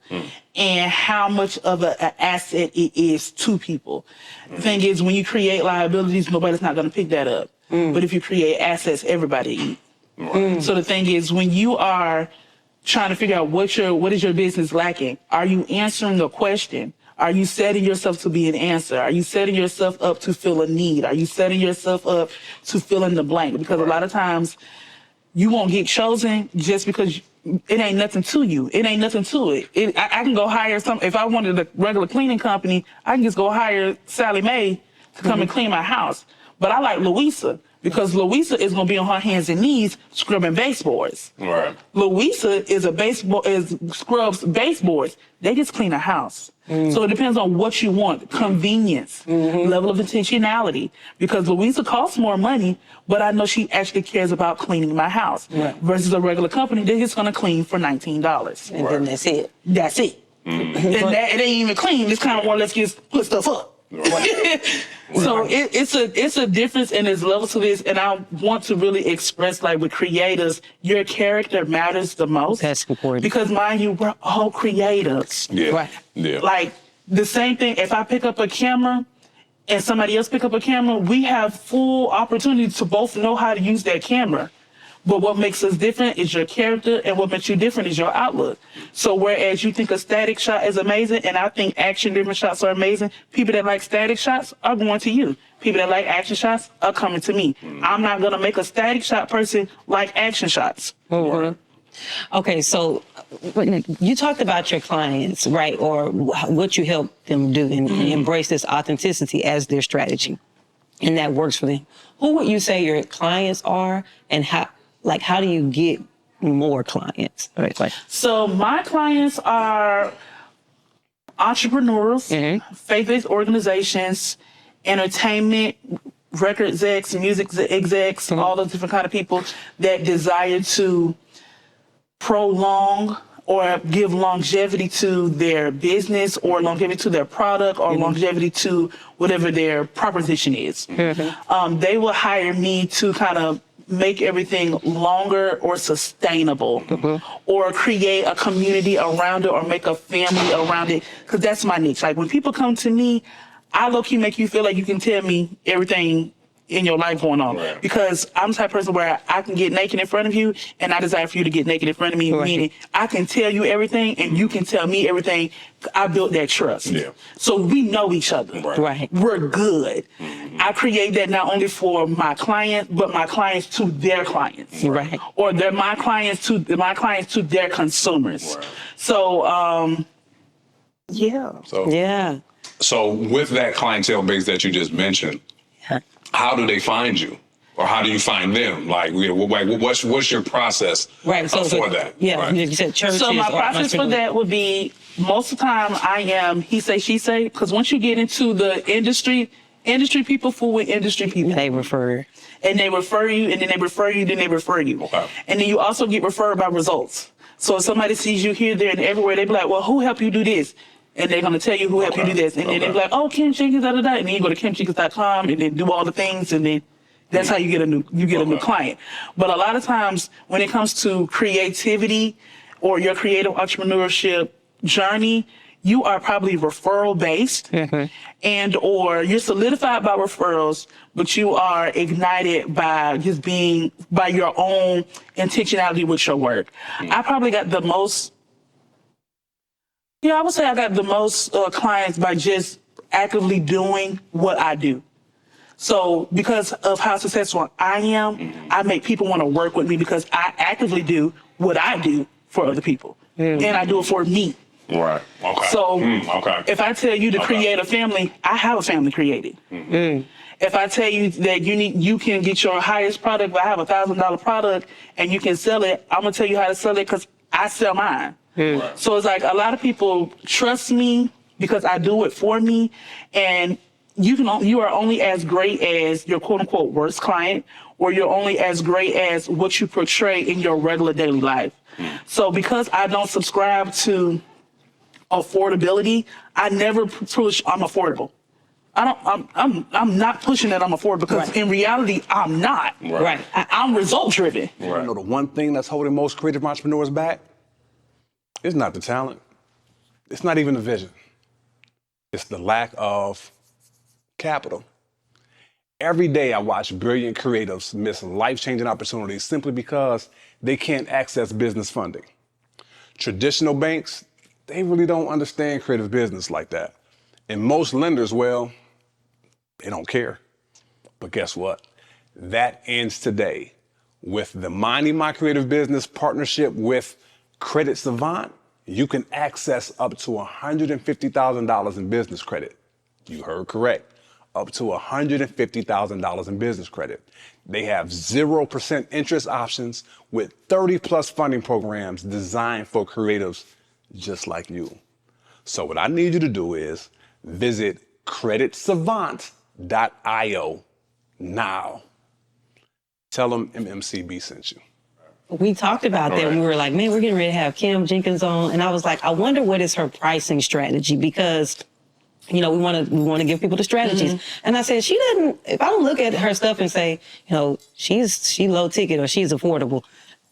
S3: and how much of an asset it is to people. The thing is, when you create liabilities, nobody's not going to pick that up. But if you create assets, everybody eat. So the thing is, when you are trying to figure out what is your business lacking, are you answering a question? Are you setting yourself to be an answer? Are you setting yourself up to fill a need? Are you setting yourself up to fill in the blank? Because a lot of times you won't get chosen just because it ain't nothing to you. It ain't nothing to it. I can go hire if I wanted a regular cleaning company, I can just go hire Sally Mae to come and clean my house. But I like Louisa because Louisa is going to be on her hands and knees scrubbing baseboards.
S2: Right.
S3: Louisa scrubs baseboards. They just clean a house. So it depends on what you want. Convenience, level of intentionality. Because Louisa costs more money, but I know she actually cares about cleaning my house. Right. Versus a regular company, they're just going to clean for $19.
S1: And then that's it.
S3: That's it. And it ain't even clean. It's kind of more, let's just put stuff up. So it's a difference, and there's levels to this, and I want to really express, like, with creators, your character matters the most.
S1: That's important.
S3: Because, mind you, we're all creators.
S2: Yeah.
S1: Right.
S2: Yeah.
S3: Like, the same thing, if I pick up a camera, and somebody else pick up a camera, we have full opportunity to both know how to use that camera. But what makes us different is your character, and what makes you different is your outlook. So whereas you think a static shot is amazing, and I think action-driven shots are amazing, people that like static shots are going to you. People that like action shots are coming to me. I'm not going to make a static shot person like action shots.
S1: Okay, so you talked about your clients, right, or what you help them do and embrace this authenticity as their strategy, and that works for them. Who would you say your clients are, and how do you get more clients? Right.
S3: So my clients are entrepreneurs, faith-based organizations, entertainment, record execs, music execs, all those different kind of people that desire to prolong or give longevity to their business, or longevity to their product, or longevity to whatever their proposition is. They will hire me to kind of make everything longer or sustainable, or create a community around it, or make a family around it, because that's my niche. Like when people come to me, I low-key make you feel like you can tell me everything in your life going on, because I'm the type of person where I can get naked in front of you, and I desire for you to get naked in front of me, meaning I can tell you everything and you can tell me everything. I built that trust. So we know each other. We're good. I create that not only for my clients, but my clients to their clients. Or they're my clients to their consumers. So
S2: So with that clientele base that you just mentioned, how do they find you, or how do you find them? Like, what's your process for that?
S1: You said churches.
S3: So my process for that would be, most of the time I am he say, she say, because once you get into the industry people fool with industry people.
S1: They refer.
S3: And they refer you, and then they refer you, then they refer you. And then you also get referred by results. So if somebody sees you here, there, and everywhere, they be like, well, who helped you do this? And they're going to tell you who helped you do this. And then they're like, oh, Kym Jenkins, And then you go to KymJenkins.com and then do all the things. And then that's how you get a new client. But a lot of times when it comes to creativity or your creative entrepreneurship journey, you are probably referral-based, and or you're solidified by referrals, but you are ignited by just being, by your own intentionality with your work. I probably got the most, I would say I got the most clients by just actively doing what I do. So because of how successful I am, I make people want to work with me because I actively do what I do for other people. And I do it for me. So if I tell you to create a family, I have a family created. If I tell you that you can get your highest product, if I have $1,000 product and you can sell it, I'm going to tell you how to sell it because I sell mine. So it's like a lot of people trust me because I do it for me, and you are only as great as your quote unquote worst client, or you're only as great as what you portray in your regular daily life. So because I don't subscribe to affordability, I never push I'm affordable. I'm not pushing that I'm affordable because in reality I'm not. I'm result driven.
S4: You know, the one thing that's holding most creative entrepreneurs back is not the talent. It's not even the vision. It's the lack of capital. Every day I watch brilliant creatives miss life-changing opportunities simply because they can't access business funding. Traditional banks, they really don't understand creative business like that. And most lenders, well, they don't care. But guess what? That ends today with the Minding My Creative Business partnership with Credit Savant. You can access up to $150,000 in business credit. You heard correct. Up to $150,000 in business credit. They have 0% interest options with 30 plus funding programs designed for creatives just like you. So what I need you to do is visit creditsavant.io now. Tell them MMCB sent you.
S1: We talked about that. We were like, man, we're getting ready to have Kym Jenkins on. And I was like, I wonder what is her pricing strategy, because we want to give people the strategies. And I said, she doesn't, if I don't look at her stuff and say, she's low ticket or she's affordable,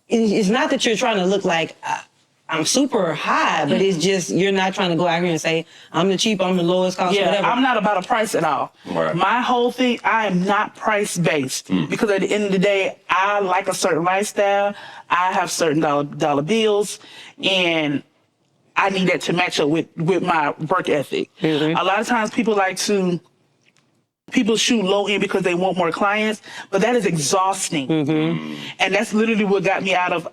S1: it's not that you're trying to look like I'm super high, but it's just, you're not trying to go out here and say, I'm the cheap, I'm the lowest cost,
S3: Yeah,
S1: whatever.
S3: I'm not about a price at all.
S2: Right.
S3: My whole thing, I am not price based because at the end of the day, I like a certain lifestyle. I have certain dollar bills, and I need that to match up with my work ethic. A lot of times people shoot low end because they want more clients, but that is exhausting. And that's literally what got me out of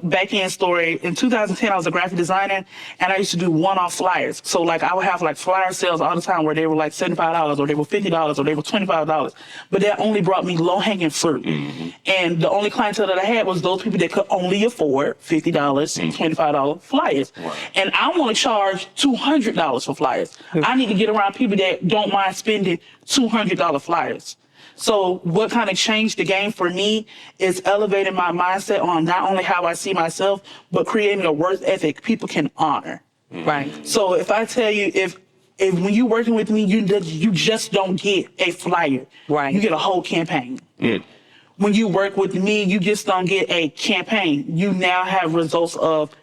S3: back end story. In 2010, I was a graphic designer, and I used to do one-off flyers. So like I would have like flyer sales all the time where they were like $75 or they were $50 or they were $25, but that only brought me low-hanging fruit. And the only clientele that I had was those people that could only afford $50 and $25 flyers. And I want to charge $200 for flyers. I need to get around people that don't mind spending $200 flyers. So what kind of changed the game for me is elevating my mindset on not only how I see myself, but creating a work ethic people can honor.
S1: Right.
S3: So if I tell you, if when you're working with me, you just don't get a flyer.
S1: Right.
S3: You get a whole campaign. When you work with me, you just don't get a campaign. You now have results of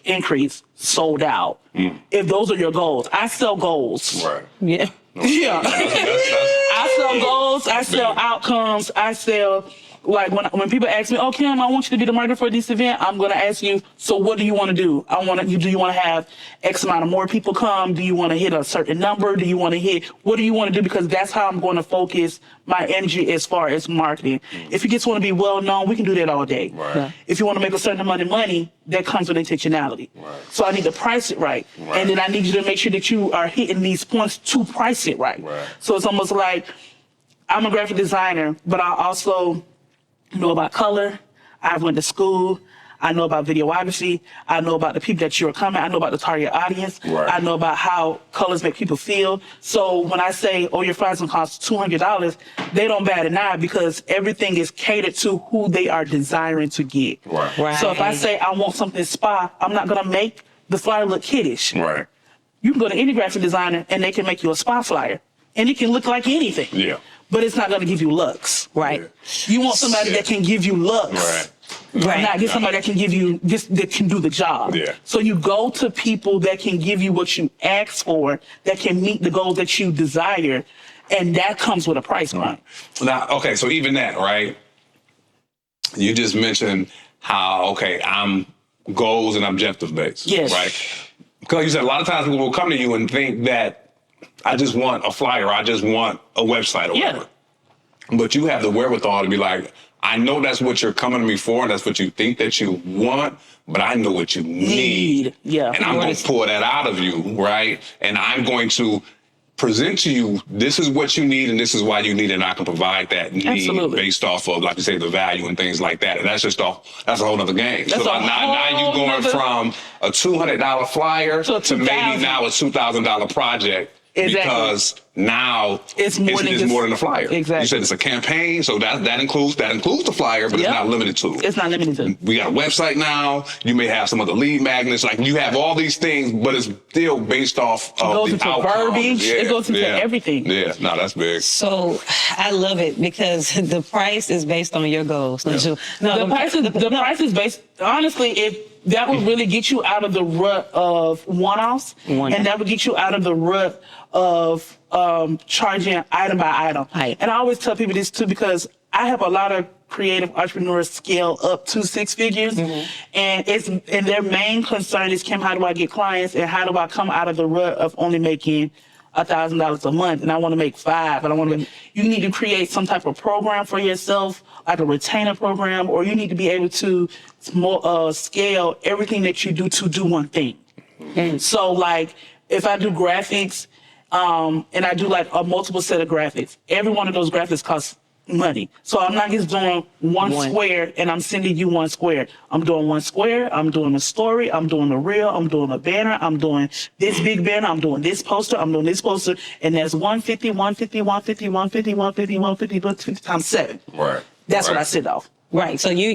S3: increase, sold out. If those are your goals. I sell goals.
S2: Right.
S1: Yeah.
S3: Yeah.
S2: That's
S3: I sell goals, I sell outcomes, I sell, like when people ask me, oh, Kim, I want you to be the marketer for this event, I'm going to ask you, so what do you want to do? Do you want to have X amount of more people come? Do you want to hit a certain number? What do you want to do? Because that's how I'm going to focus my energy as far as marketing. If you just want to be well known, we can do that all day.
S2: Right. Yeah.
S3: If you want to make a certain amount of money, that comes with intentionality. Right. So I need to price it right. And then I need you to make sure that you are hitting these points to price it right. So it's almost like I'm a graphic designer, but I also know about color. I went to school. I know about videography. I know about the people that you're coming. I know about the target audience. I know about how colors make people feel. So when I say, oh, your flyers gonna cost $200, they don't bat an eye because everything is catered to who they are desiring to get.
S1: Right.
S3: So if I say I want something spa, I'm not gonna make the flyer look kiddish.
S2: Right.
S3: You can go to any graphic designer and they can make you a spa flyer, and it can look like anything.
S2: Yeah.
S3: But it's not going to give you looks.
S1: Right.
S3: You want somebody that can give you looks.
S1: Right.
S3: Not get somebody that can give you that can do the job.
S2: Yeah.
S3: So you go to people that can give you what you ask for, that can meet the goals that you desire, and that comes with a price point.
S2: Now, okay, so even that, right? You just mentioned how, okay, I'm goals and objective based.
S3: Yes.
S2: Right? Because you said a lot of times people will come to you and think that I just want a flyer, I just want a website or whatever. But you have the wherewithal to be like, I know that's what you're coming to me for, and that's what you think that you want, but I know what you need.
S3: Yeah.
S2: And I'm going to pull that out of you, right? And I'm going to present to you, this is what you need and this is why you need it, and I can provide that need based off of, like you say, the value and things like that. And that's just that's a whole other game.
S3: That's
S2: so now you're going from a $200 flyer to maybe now a $2,000 project.
S3: Exactly.
S2: Because now
S3: it's more
S2: than a flyer.
S3: Exactly.
S2: You said it's a campaign, so that includes the flyer, but it's not limited to it.
S3: It's not limited to it.
S2: We got a website now. You may have some other lead magnets. Like you have all these things, but it's still based off of the outcomes.
S3: Verbiage. It goes into everything.
S2: Yeah, no, that's big.
S1: So I love it because the price is based on your goals.
S3: The price is based, honestly, if that would really get you out of the rut of one-offs, and that would get you out of the rut of charging item by item.
S1: Right.
S3: And I always tell people this too, because I have a lot of creative entrepreneurs scale up to 6 figures, and their main concern is, Kim, how do I get clients, and how do I come out of the rut of only making $1,000 a month, and I want to make 5, and I want to. You need to create some type of program for yourself, like a retainer program, or you need to be able to scale everything that you do to do one thing. So, like, if I do graphics, and I do like a multiple set of graphics, every one of those graphics costs money. So I'm not just doing one square and I'm sending you one square. I'm doing one square, I'm doing a story, I'm doing a reel, I'm doing a banner, I'm doing this big banner, I'm doing this poster, I'm doing this poster, and that's 150, 150, 150, 150, 150, 150, 150 times 7.
S2: Right.
S3: That's what I said off.
S1: Right. So you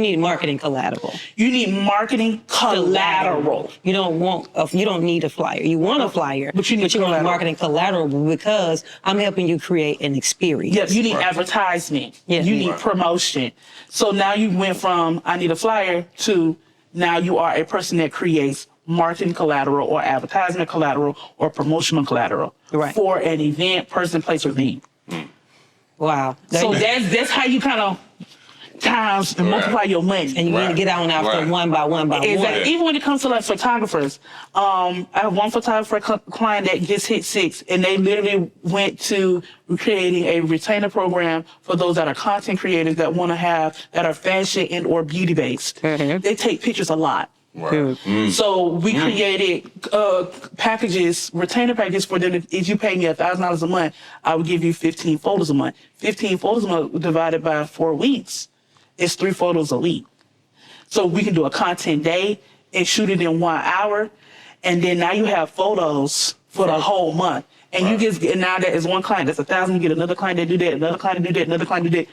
S1: need marketing collateral.
S3: You need marketing collateral.
S1: You don't need a flyer. You want a flyer,
S3: but you
S1: want marketing collateral because I'm helping you create an experience.
S3: Yes, you need advertisement.
S1: Yes.
S3: You need promotion. So now you went from I need a flyer to now you are a person that creates marketing collateral or advertisement collateral or promotional collateral for an event, person, place, or thing.
S1: Wow.
S3: So that's how you kind of times and multiply your money.
S1: And you need to get out after one by one by one.
S3: Even when it comes to like photographers, I have one photographer client that just hit 6, and they literally went to creating a retainer program for those that are content creators that want to that are fashion and or beauty based. They take pictures a lot. So we created packages, retainer packages for them. If you pay me $1,000 a month, I would give you 15 photos a month. 15 photos a month divided by 4 weeks. It's 3 photos a week. So we can do a content day and shoot it in 1 hour. And then now you have photos for the whole month. And you just get, now that is one client, that's 1,000, you get another client that do that, another client do that, another client do that.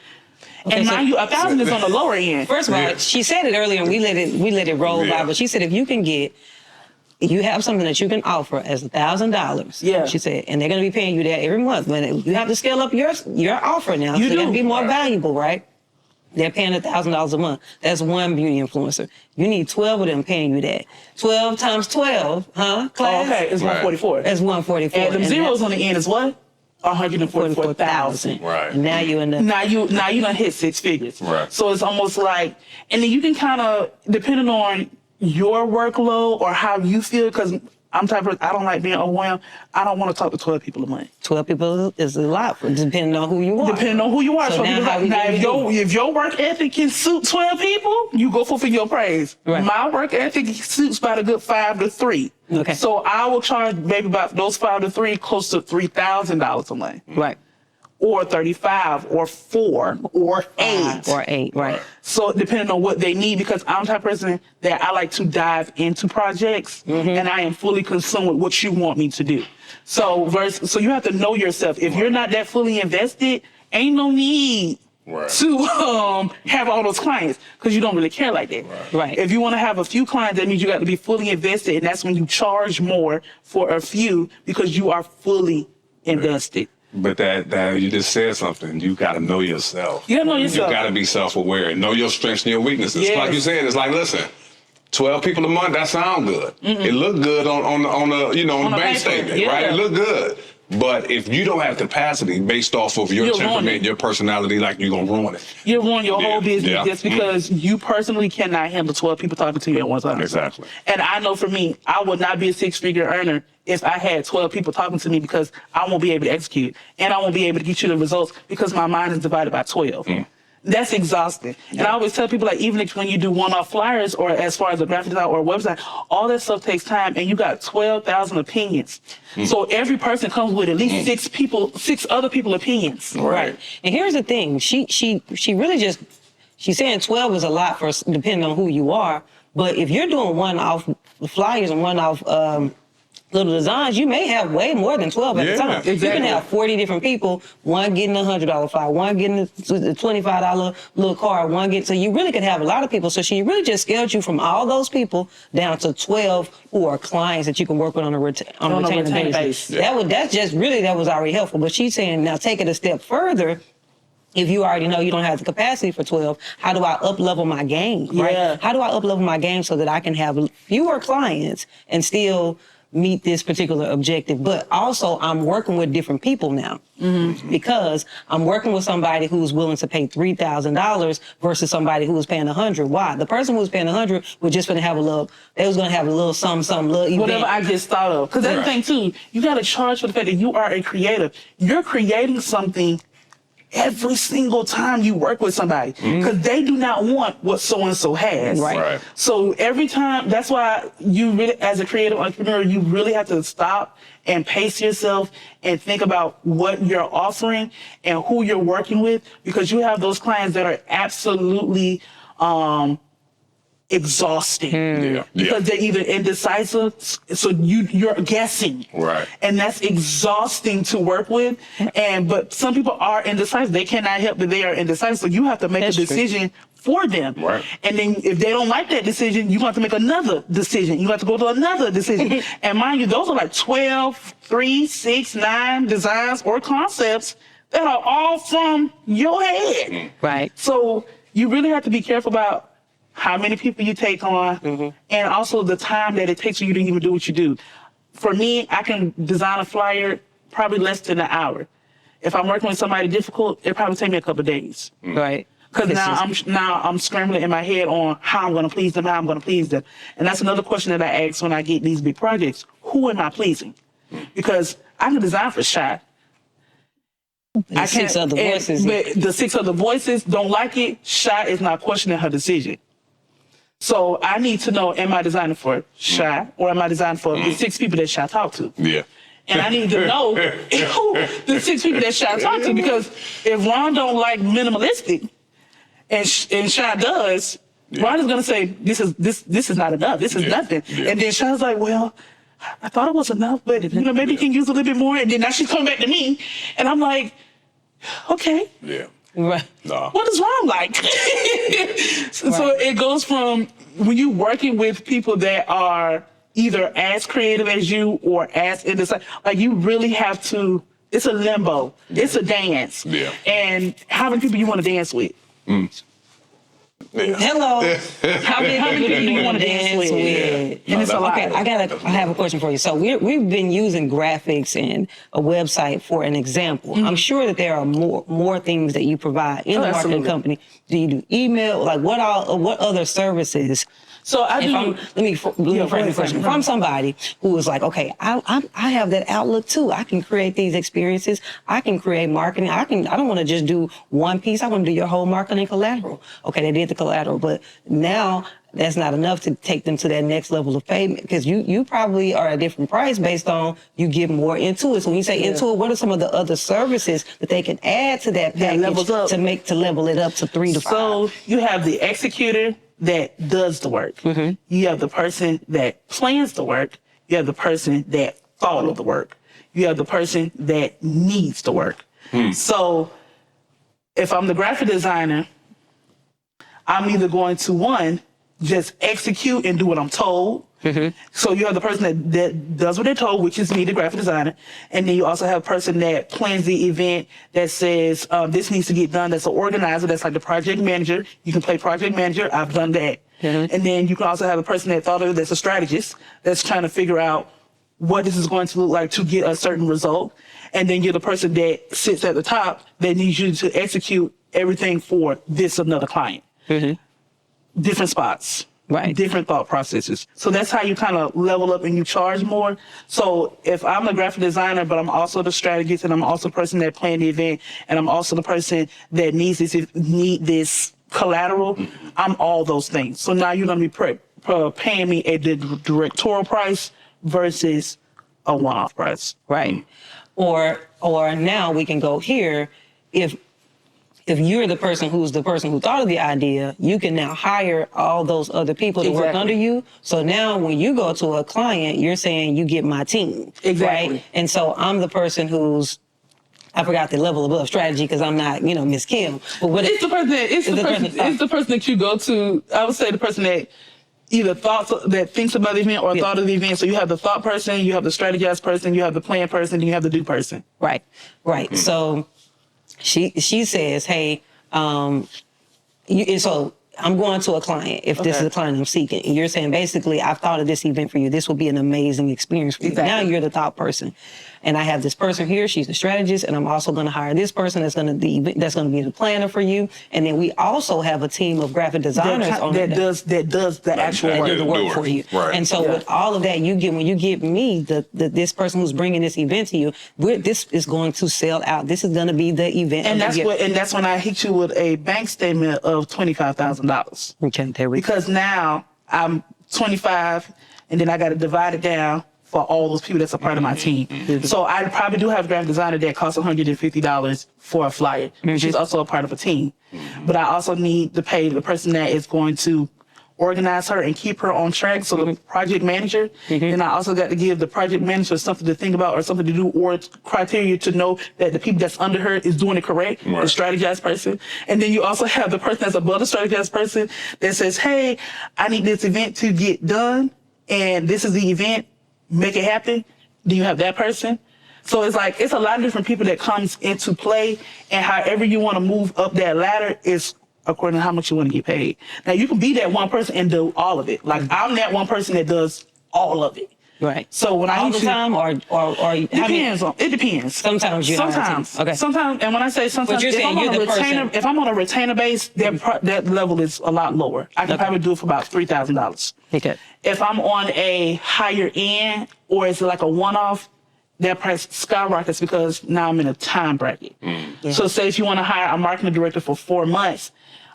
S3: Okay, and mind you, 1,000 is on the lower end.
S1: First of all, she said it earlier and we let it roll by, but she said if you have something that you can offer as $1,000, she said, and they're going to be paying you that every month. When you have to scale up your offer now, so you got to be more valuable, right? They're paying $1,000 a month. That's one beauty influencer. You need 12 of them paying you that. 12 times 12, huh, class?
S3: Okay, it's 144.
S1: That's 144.
S3: And the zeros on the end is what? 144,000.
S2: Right.
S1: And now you in the
S3: now you done hit 6 figures.
S2: Right.
S3: So it's almost like, and then you can kind of, depending on your workload or how you feel, because I'm the type of person, I don't like being overwhelmed. I don't want to talk to 12 people a month.
S1: 12 people is a lot, depending on who you are.
S3: Depending on who you are.
S1: So now
S3: if your work ethic can suit 12 people, you go for your praise.
S1: Right.
S3: My work ethic suits about a good 5 to 3.
S1: Okay.
S3: So I will charge maybe about those 5 to 3 close to $3,000 a month.
S1: Right.
S3: Or 35 or 4 or 8.
S1: Or 8, right.
S3: So depending on what they need, because I'm the type of person that I like to dive into projects and I am fully consumed with what you want me to do. So you have to know yourself. If you're not that fully invested, ain't no need to have all those clients because you don't really care like that.
S1: Right.
S3: If you want to have a few clients, that means you got to be fully invested, and that's when you charge more for a few because you are fully invested.
S2: But that you just said something. You got to know yourself.
S3: You got to know yourself.
S2: You got to be self-aware. Know your strengths and your weaknesses.
S3: Yes.
S2: Like you said, it's like, listen, 12 people a month, that sound good. It look good on the bank statement, right? It look good. But if you don't have capacity based off of your temperament, your personality, like you're gonna ruin it.
S3: You'll ruin your whole business just because you personally cannot handle 12 people talking to you at one time.
S2: Exactly.
S3: And I know for me, I would not be a 6-figure earner if I had 12 people talking to me because I won't be able to execute and I won't be able to get you the results because my mind is divided by 12. That's exhausting. And I always tell people, like, even if when you do one-off flyers or as far as a graphic design or a website, all that stuff takes time and you got 12,000 opinions. So every person comes with at least 6 other people's opinions.
S1: Right. And here's the thing. She really just, she's saying 12 is a lot for depending on who you are. But if you're doing one-off flyers and one-off little designs, you may have way more than 12 at a time.
S3: Exactly.
S1: You can have 40 different people, one getting a $100 flyer, one getting a $25 little card, one getting, so you really could have a lot of people. So she really just scaled you from all those people down to 12 who are clients that you can work with on a retainer basis. That was already helpful. But she's saying now take it a step further. If you already know you don't have the capacity for 12, how do I up-level my game, right? How do I up-level my game so that I can have fewer clients and still meet this particular objective? But also I'm working with different people now because I'm working with somebody who's willing to pay $3,000 versus somebody who was paying $100. Why? The person who was paying $100 was just going to have little some little event.
S3: Whatever I just thought of. Because that's the thing too, you got to charge for the fact that you are a creative. You're creating something every single time you work with somebody because they do not want what so-and-so has.
S2: Right.
S3: So every time, that's why you really, as a creative entrepreneur, you really have to stop and pace yourself and think about what you're offering and who you're working with, because you have those clients that are absolutely exhausting because they're either indecisive, so you're guessing, and that's exhausting to work with. But some people are indecisive; they cannot help that they are indecisive. So you have to make a decision for them, and then if they don't like that decision, you have to make another decision. You have to go to another decision, and mind you, those are like 12, 3, 6, 9 designs or concepts that are all from your head.
S1: Right.
S3: So you really have to be careful about how many people you take on, and also the time that it takes for you to even do what you do. For me, I can design a flyer probably less than an hour. If I'm working with somebody difficult, it probably take me a couple of days.
S1: Right.
S3: Because now I'm scrambling in my head on how I'm going to please them, how I'm going to please them. And that's another question that I ask when I get these big projects. Who am I pleasing? Because I can design for Shy.
S1: The six other voices.
S3: But the 6 other voices don't like it. Shy is not questioning her decision. So I need to know, am I designing for Shy or am I designing for the 6 people that Shy talk to?
S2: Yeah.
S3: And I need to know who the 6 people that Shy talk to, because if Ron don't like minimalistic and Shy does, Ron is gonna say this is not enough. This is nothing.
S2: Yeah.
S3: And then Shy's like, well, I thought it was enough, but maybe you can use a little bit more. And then now she's coming back to me, and I'm like, okay.
S2: Yeah.
S1: Right.
S2: No.
S3: What does Ron like? So it goes from when you're working with people that are either as creative as you or as indecisive, like you really have to, it's a limbo. It's a dance.
S2: Yeah.
S3: And how many people you want to dance with?
S1: Hello. How many people you want to dance with?
S3: And it's a lot.
S1: Okay, I have a question for you. So we've been using graphics and a website for an example. I'm sure that there are more things that you provide in the marketing company. Do you do email? Like what other services?
S3: So I do.
S1: Let me frame the question. If I'm somebody who is like, okay, I have that outlook too. I can create these experiences. I can create marketing. I don't want to just do one piece. I want to do your whole marketing collateral. Okay, they did the collateral, but now that's not enough to take them to that next level of payment, because you probably are a different price based on you get more into it. So when you say into it, what are some of the other services that they can add to that package to level it up to 3 to 5?
S3: So you have the executor that does the work. You have the person that plans the work. You have the person that thought of the work. You have the person that needs the work. So if I'm the graphic designer, I'm either going to just execute and do what I'm told. So you have the person that does what they're told, which is me, the graphic designer. And then you also have a person that plans the event, that says, this needs to get done. That's an organizer. That's like the project manager. You can play project manager. I've done that. And then you can also have a person that thought of it that's a strategist, that's trying to figure out what this is going to look like to get a certain result. And then you're the person that sits at the top that needs you to execute everything for this another client. Different spots. Right. Different thought processes. So that's how you kind of level up and you charge more. So if I'm the graphic designer, but I'm also the strategist, and I'm also the person that planned the event, and I'm also the person that needs this collateral, I'm all those things. So now you're going to be paying me a directorial price versus a one-off price.
S1: Right. Or now we can go here. If you're the person who thought of the idea, you can now hire all those other people to work under you. So now when you go to a client, you're saying you get my team.
S3: Exactly.
S1: Right? And so I'm the person I forgot the level above strategy because I'm not, Miss Kim. But
S3: it's the person that you go to. I would say the person that either thinks about the event or thought of the event. So you have the thought person, you have the strategized person, you have the plan person, and you have the do person.
S1: Right. So she says, hey, so I'm going to a client, if this is a client I'm seeking, and you're saying, basically, I've thought of this event for you. This will be an amazing experience for you.
S3: Exactly.
S1: Now you're the thought person. And I have this person here, she's the strategist, and I'm also going to hire this person that's going to be the planner for you. And then we also have a team of graphic designers
S3: that does the actual work.
S1: Do the work for you.
S2: Right.
S1: And so with all of that, when you give me this person who's bringing this event to you, this is going to sell out. This is going to be the event.
S3: And that's when I hit you with a bank statement of $25,000.
S1: Okay, there we go.
S3: Because now I'm 25, and then I got to divide it down for all those people that's a part of my team. So I probably do have a graphic designer that costs $150 for a flyer, which is also a part of a team. But I also need to pay the person that is going to organize her and keep her on track. So the project manager, and I also got to give the project manager something to think about or something to do or criteria to know that the people that's under her is doing it correct, the strategized person. And then you also have the person that's above the strategized person that says, hey, I need this event to get done, and this is the event, make it happen. Then you have that person. So it's a lot of different people that comes into play, and however you want to move up that ladder is according to how much you want to get paid. Now you can be that one person and do all of it. Like I'm that one person that does all of it.
S1: Right.
S3: So when I
S1: all
S3: used
S1: the time, or
S3: depends on it depends.
S1: Sometimes you
S3: sometimes
S1: okay.
S3: Sometimes, and when I say sometimes,
S1: But you're saying you're the person.
S3: if I'm on a retainer base, that level is a lot lower. I can probably do it for about $3,000.
S1: Okay.
S3: If I'm on a higher end or it's like a one-off, that price skyrockets because now I'm in a time bracket. Yeah. So say if you want to hire a marketing director for 4 months,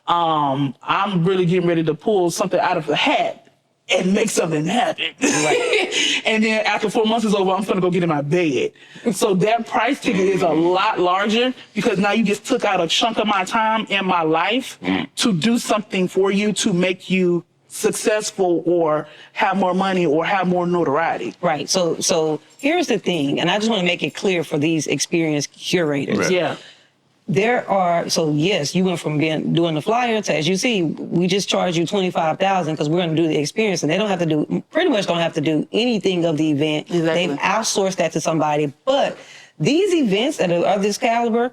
S3: I'm really getting ready to pull something out of the hat and make something happen. Right. And then after 4 months is over, I'm gonna go get in my bed. So that price ticket is a lot larger because now you just took out a chunk of my time in my life to do something for you to make you successful or have more money or have more notoriety.
S1: Right. So here's the thing, and I just want to make it clear for these experienced curators.
S2: Right.
S3: Yeah.
S1: Yes, you went from doing the flyer to, as you see, we just charge you $25,000 because we're going to do the experience, and they don't have to do anything of the event.
S3: Exactly.
S1: They've outsourced that to somebody. But these events that are of this caliber,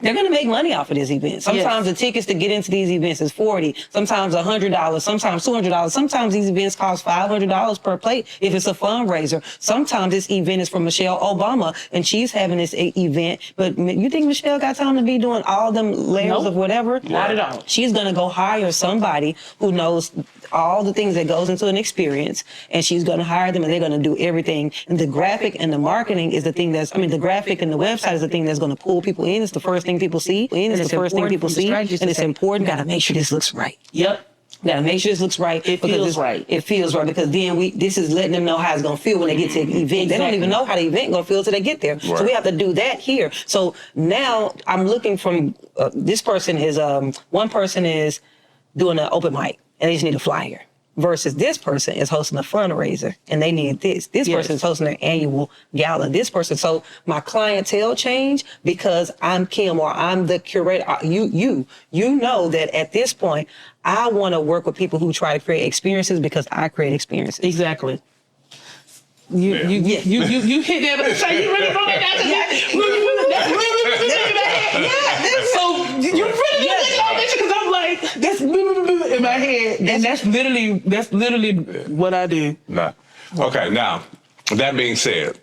S1: they're going to make money off of this event. Sometimes the tickets to get into these events is $40, sometimes $100, sometimes $200. Sometimes these events cost $500 per plate if it's a fundraiser. Sometimes this event is for Michelle Obama and she's having this event. But you think Michelle got time to be doing all them layers of whatever?
S3: Not at all.
S1: She's going to go hire somebody who knows all the things that goes into an experience, and she's going to hire them, and they're going to do everything. And the graphic and the marketing is the thing the graphic and the website is the thing that's going to pull people in. It's the first thing people see. And it's important. Got to make sure this looks right.
S3: Yep.
S1: Got to make sure this looks right.
S3: It feels right.
S1: It feels right because then this is letting them know how it's going to feel when they get to the event. Exactly. They don't even know how the event going to feel till they get there. Right. So we have to do that here. So now I'm looking from this person is one person is doing an open mic and they just need a flyer. Versus this person is hosting a fundraiser and they need this. This person is hosting their annual gala. This person, so my clientele change because I'm Kim or I'm the curator. You know that at this point, I want to work with people who try to create experiences because I create experiences.
S3: Exactly. You hit that. So you really wrote that down. So you really did all this because I'm like, that's in my head, and that's literally what I do.
S2: Nah. Okay. Now, that being said,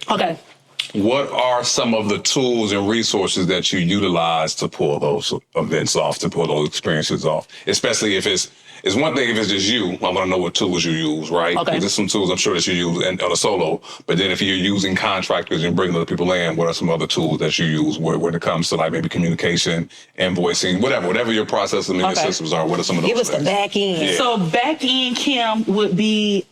S2: what are some of the tools and resources that you utilize to pull those events off, to pull those experiences off? Especially if it's one thing if it's just you. I want to know what tools you use, right?
S3: Okay.
S2: There's some tools I'm sure that you use on a solo. But then if you're using contractors and bringing other people in, what are some other tools that you use when it comes to like maybe communication, invoicing, whatever your processes and your systems are? What are some of those?
S1: Give us the back end.
S2: Yeah.
S3: So back end, Kim, would be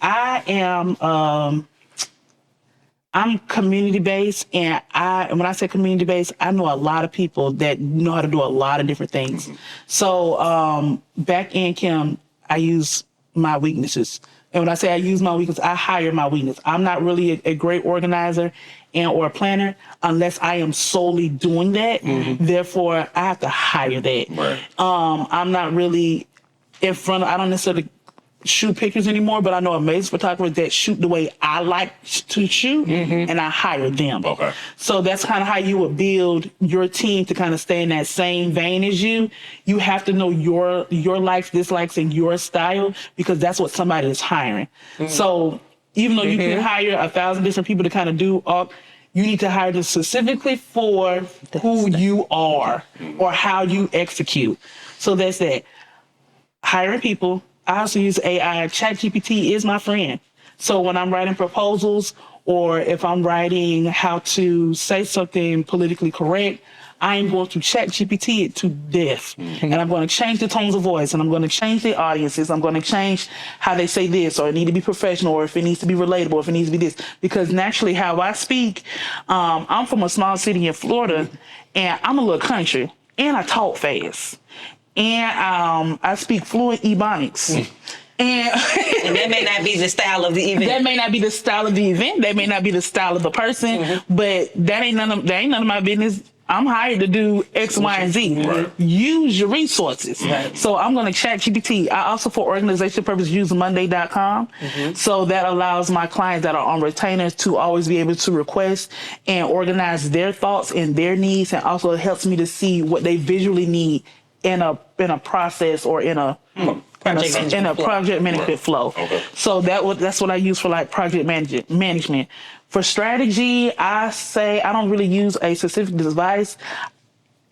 S3: I'm community based, and when I say community based, I know a lot of people that know how to do a lot of different things. So back end, Kim, I use my weaknesses. And when I say I use my weakness, I hire my weakness. I'm not really a great organizer or a planner unless I am solely doing that. Therefore, I have to hire that.
S2: Right.
S3: I'm not really in front of, I don't necessarily shoot pictures anymore, but I know amazing photographers that shoot the way I like to shoot, and I hire them.
S2: Okay.
S3: So that's kind of how you would build your team to kind of stay in that same vein as you. You have to know your likes, dislikes, and your style because that's what somebody is hiring. So even though you can hire 1,000 different people to kind of do all, you need to hire them specifically for who you are or how you execute. So that's that. Hiring people. I also use AI. ChatGPT is my friend. So when I'm writing proposals or if I'm writing how to say something politically correct, I'm going to ChatGPT it to death. And I'm going to change the tones of voice and I'm going to change the audiences. I'm going to change how they say this or it need to be professional or if it needs to be relatable, if it needs to be this. Because naturally how I speak, I'm from a small city in Florida and I'm a little country and I talk fast. And I speak fluent Ebonics. And
S1: that may not be the style of the event.
S3: That may not be the style of the event. That may not be the style of the person. But that ain't none of my business. I'm hired to do X, Y, and Z.
S2: Right.
S3: Use your resources. Right. So I'm going to chat GPT. I also, for organization purposes, use Monday.com. So that allows my clients that are on retainers to always be able to request and organize their thoughts and their needs. And also it helps me to see what they visually need in a process or in a project management flow.
S2: Okay.
S3: So that's what I use for like project management. For strategy, I say I don't really use a specific device.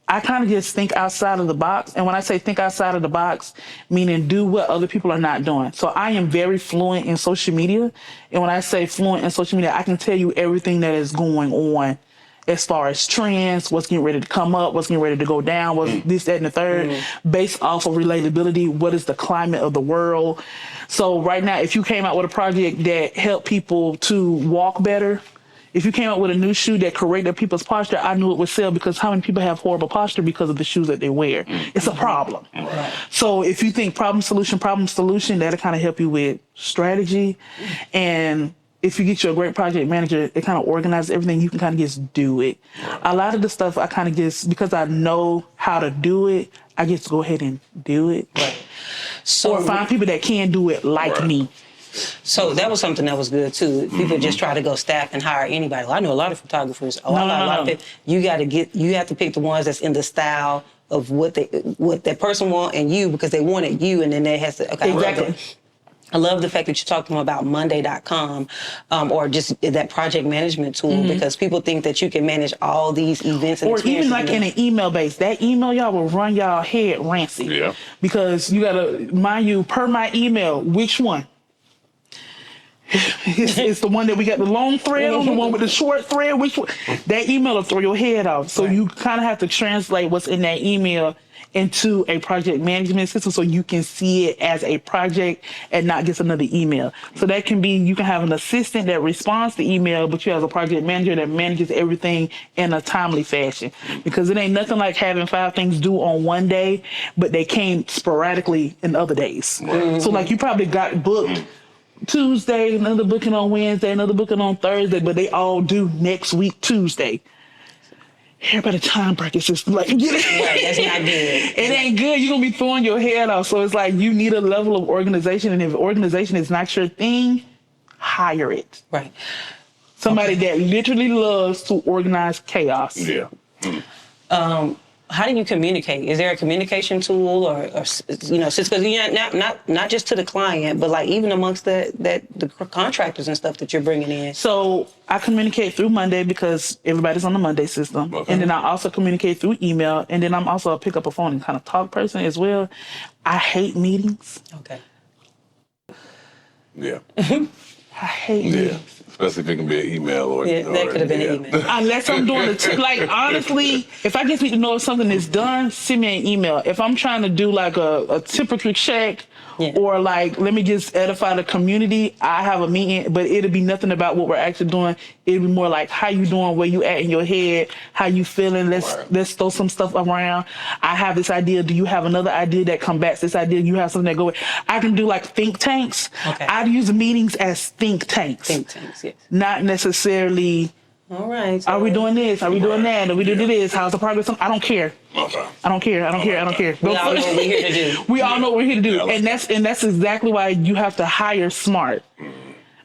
S3: I kind of just think outside of the box. And when I say think outside of the box, meaning do what other people are not doing. So I am very fluent in social media. And when I say fluent in social media, I can tell you everything that is going on as far as trends, what's getting ready to come up, what's getting ready to go down, what's this, that, and the third, based off of relatability, what is the climate of the world. So right now, if you came out with a project that helped people to walk better, if you came out with a new shoe that corrected people's posture, I knew it would sell, because how many people have horrible posture because of the shoes that they wear? It's a problem.
S1: Right.
S3: So if you think problem, solution, that'll kind of help you with strategy. And if you get you a great project manager, it kind of organizes everything. You can kind of just do it. A lot of the stuff I kind of just, because I know how to do it, I just go ahead and do it.
S1: Right. So
S3: Or find people that can do it like me.
S1: So that was something that was good too. People just try to go staff and hire anybody. Well, I know a lot of photographers. I know a lot of people. You have to pick the ones that's in the style of what that person want and you, because they wanted you, and then they has to. Okay,
S3: Exactly.
S1: I love the fact that you're talking about Monday.com or just that project management tool, because people think that you can manage all these events and
S3: Or even
S1: experiences.
S3: like in an email base, that email y'all will run y'all head rancid.
S2: Yeah.
S3: Because you gotta, mind you, per my email, which one? It's the one that we got the long thread on, the one with the short thread. Which one? That email will throw your head off. So you kind of have to translate what's in that email into a project management system so you can see it as a project and not just another email. So that can be, you can have an assistant that responds to email, but you have a project manager that manages everything in a timely fashion. Because it ain't nothing like having 5 things due on one day, but they came sporadically in other days. So like you probably got booked Tuesday, another booking on Wednesday, another booking on Thursday, but they all due next week Tuesday. Everybody time practices like
S1: Right, that's not good.
S3: it ain't good. You're gonna be throwing your head off. So it's like you need a level of organization, and if organization is not your thing, hire it.
S1: Right.
S3: Somebody that literally loves to organize chaos.
S2: Yeah.
S1: How do you communicate? Is there a communication tool, or you know, since because you're not just to the client, but like even amongst the contractors and stuff that you're bringing in?
S3: So I communicate through Monday because everybody's on the Monday system.
S2: Okay.
S3: And then I also communicate through email. And then I'm also a pick up a phone and kind of talk person as well. I hate meetings.
S1: Okay.
S2: Yeah.
S3: I hate meetings.
S2: Especially if it can be an email or
S1: That could have been an email.
S3: Unless I'm doing like honestly, if I just need to know if something is done, send me an email. If I'm trying to do like a temperature check, or like let me just edify the community, I have a meeting, but it'll be nothing about what we're actually doing. It'll be more like how you doing, where you at in your head, how you feeling. Let's throw some stuff around. I have this idea. Do you have another idea that combats this idea? You have something that go with. I can do like think tanks.
S1: Okay.
S3: I'd use meetings as think tanks.
S1: Think tanks, yes.
S3: Not necessarily.
S1: All right.
S3: Are we doing this? Are we doing that? Are we doing this? How's the progress? I don't care.
S2: Okay.
S3: I don't care.
S1: We all know what we're here to do.
S3: We all know what we're here to do. And that's exactly why you have to hire smart.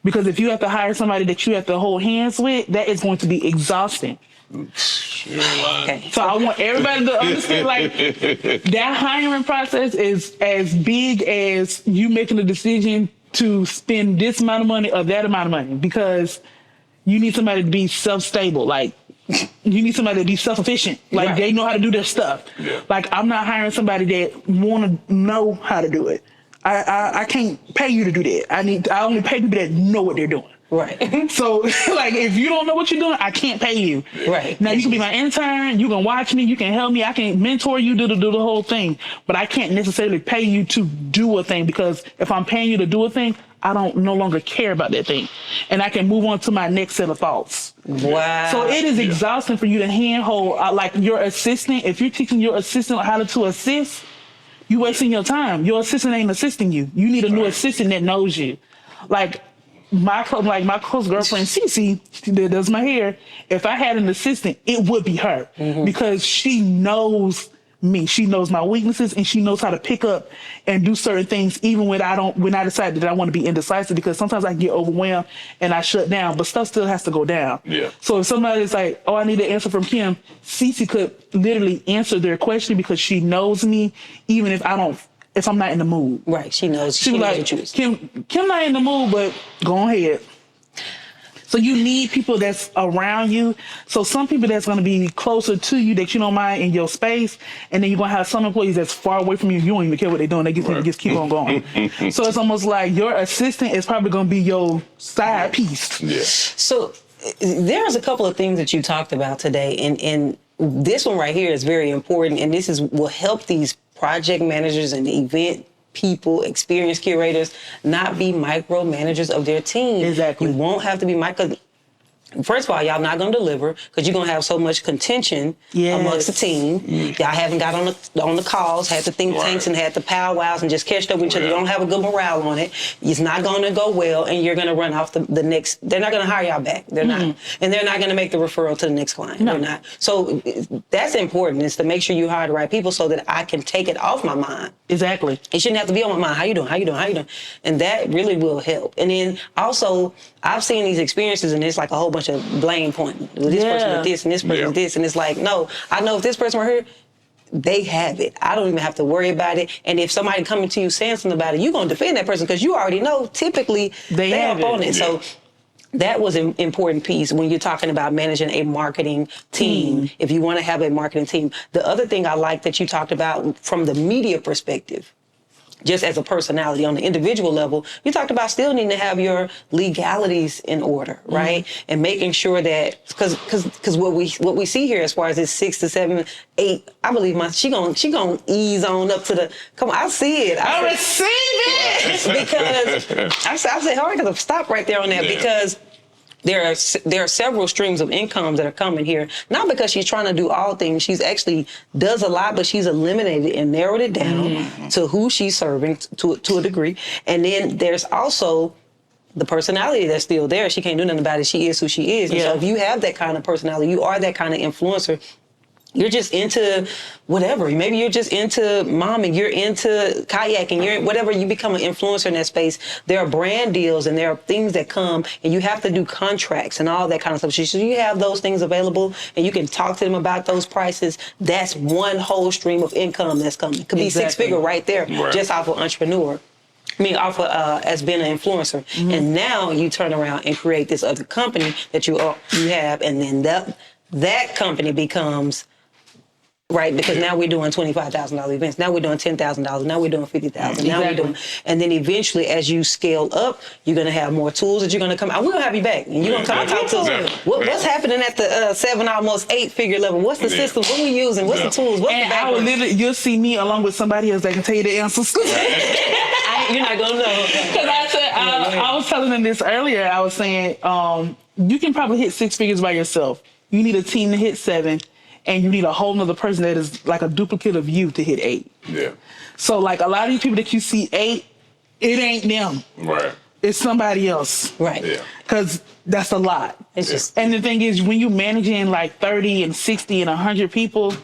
S3: Because if you have to hire somebody that you have to hold hands with, that is going to be exhausting.
S1: Okay.
S3: So I want everybody to understand, like, that hiring process is as big as you making a decision to spend this amount of money or that amount of money, because you need somebody to be self-stable. Like, you need somebody to be self-efficient. Like, they know how to do their stuff.
S2: Yeah.
S3: Like, I'm not hiring somebody that want to know how to do it. I can't pay you to do that. I only pay people that know what they're doing.
S1: Right.
S3: So, like, if you don't know what you're doing, I can't pay you.
S1: Right.
S3: Now, you can be my intern, you can watch me, you can help me, I can mentor you, do the whole thing. But I can't necessarily pay you to do a thing, because if I'm paying you to do a thing, I don't no longer care about that thing. And I can move on to my next set of thoughts.
S1: Wow.
S3: So it is exhausting for you to handhold, like your assistant. If you're teaching your assistant how to assist, you wasting your time. Your assistant ain't assisting you. You need a new assistant that knows you. Like my close girlfriend, Cece, that does my hair. If I had an assistant, it would be her, because she knows me. She knows my weaknesses, and she knows how to pick up and do certain things even when I decide that I want to be indecisive, because sometimes I get overwhelmed and I shut down, but stuff still has to go down.
S2: Yeah.
S3: So if somebody's like, oh, I need an answer from Kim, Cece could literally answer their question because she knows me, even if I'm not in the mood.
S1: Right. She knows.
S3: She was like, Kim not in the mood, but go ahead. So you need people that's around you. So some people that's going to be closer to you that you don't mind in your space, and then you're going to have some employees that's far away from you. You don't even care what they're doing. They just keep on going. So it's almost like your assistant is probably going to be your side piece.
S2: Yeah.
S1: So there's a couple of things that you talked about today, and this one right here is very important, and will help these project managers and event people, experience curators, not be micromanagers of their team.
S3: Exactly.
S1: You won't have to be First of all, y'all not going to deliver because you're going to have so much contention amongst the team. Y'all haven't got on the calls, had the think tanks and had the powwows and just catched up with each other. You don't have a good morale on it. It's not going to go well, and you're going to run off the next. They're not going to hire y'all back. They're not. And they're not going to make the referral to the next client.
S3: No.
S1: They're not. So that's important, is to make sure you hire the right people so that I can take it off my mind.
S3: Exactly.
S1: It shouldn't have to be on my mind. How you doing? How you doing? How you doing? And that really will help. And then also, I've seen these experiences, and it's like a whole bunch of blame pointing. This person with this, and this person with this, and it's like, no, I know if this person were here, they have it. I don't even have to worry about it. And if somebody coming to you saying something about it, you're going to defend that person because you already know typically they have on it. So that was an important piece when you're talking about managing a marketing team, if you want to have a marketing team. The other thing I like that you talked about from the media perspective, just as a personality on the individual level, you talked about still needing to have your legalities in order, right? And making sure that, because what we see here as far as this 6 to 7, 8, I believe she gonna ease on up to the, come on, I see it. I
S3: receive it!
S1: Because I say, hurry, because stop right there on that, because there are several streams of income that are coming here, not because she's trying to do all things. She's actually does a lot, but she's eliminated and narrowed it down to who she's serving to a degree. And then there's also the personality that's still there. She can't do nothing about it. She is who she is. And so if you have that kind of personality, you are that kind of influencer, you're just into whatever. Maybe you're just into momming, you're into kayaking, you're whatever, you become an influencer in that space. There are brand deals and there are things that come, and you have to do contracts and all that kind of stuff. So you have those things available and you can talk to them about those prices. That's one whole stream of income that's coming. Could be six-figure right there, just off of entrepreneur. Off of as being an influencer. And now you turn around and create this other company that you have, and then that company becomes, right, because now we're doing $25,000 events. Now we're doing $10,000. Now we're doing $50,000. Now we're doing, and then eventually, as you scale up, you're gonna have more tools that you're gonna come. We're gonna have you back, and you're gonna come and talk to us. What's happening at the 7, almost 8-figure level? What's the systems? What we using? What's the tools? What's the background?
S3: You'll see me along with somebody else that can tell you the answers.
S1: You're not gonna know.
S3: Because I was telling them this earlier. I was saying you can probably hit 6 figures by yourself. You need a team to hit 7. And you need a whole nother person that is like a duplicate of you to hit 8.
S2: Yeah.
S3: So like a lot of these people that you see 8, it ain't them.
S2: Right.
S3: It's somebody else.
S1: Right.
S2: Yeah.
S3: Because that's a lot.
S1: It's just,
S3: and the thing is, when you're managing like 30 and 60 and 100 people,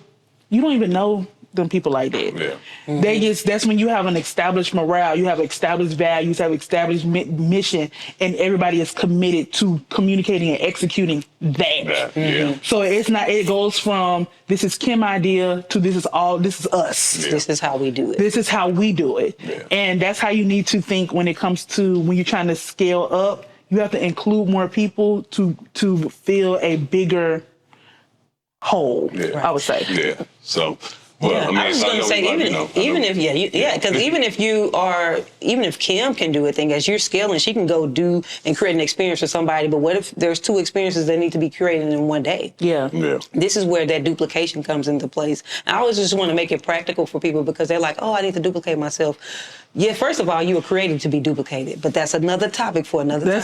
S3: you don't even know them people like that. Yeah. That's when you have an established morale, you have established values, have established mission, and everybody is committed to communicating and executing that. So it goes from this is Kim idea to this is us.
S1: This is how we do it.
S3: This is how we do it. And that's how you need to think when it comes to when you're trying to scale up. You have to include more people to fill a bigger whole, I would say.
S2: Yeah. So, well,
S1: I mean, I was going to say, even if Kim can do a thing, as you're scaling, she can go do and create an experience for somebody. But what if there's 2 experiences that need to be created in one day?
S3: Yeah.
S1: This is where that duplication comes into place. And I always just want to make it practical for people, because they're like, oh, I need to duplicate myself. Yeah, first of all, you were created to be duplicated, but that's another topic for another time.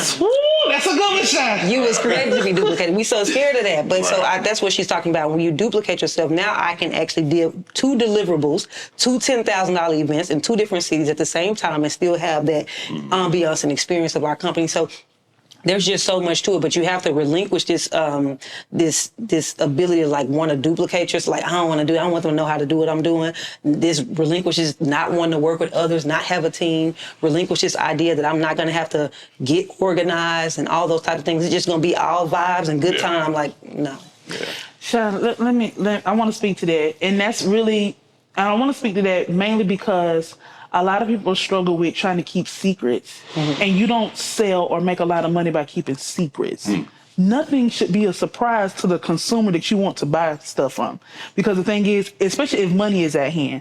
S3: That's a good one, Sean.
S1: You was created to be duplicated. We so scared of that. But that's what she's talking about. When you duplicate yourself, now I can actually do 2 deliverables, 2 $10,000 events in 2 different cities at the same time and still have that ambiance and experience of our company. So there's just so much to it, but you have to relinquish this this ability to like want to duplicate just like I don't want to do it. I don't want them to know how to do what I'm doing. This relinquishes not wanting to work with others, not have a team, relinquish this idea that I'm not going to have to get organized and all those type of things. It's just going to be all vibes and good time. Like, no.
S2: Yeah.
S3: Sean, I want to speak to that. And that's really, I don't want to speak to that mainly because a lot of people struggle with trying to keep secrets, and you don't sell or make a lot of money by keeping secrets. Nothing should be a surprise to the consumer that you want to buy stuff from. Because the thing is, especially if money is at hand,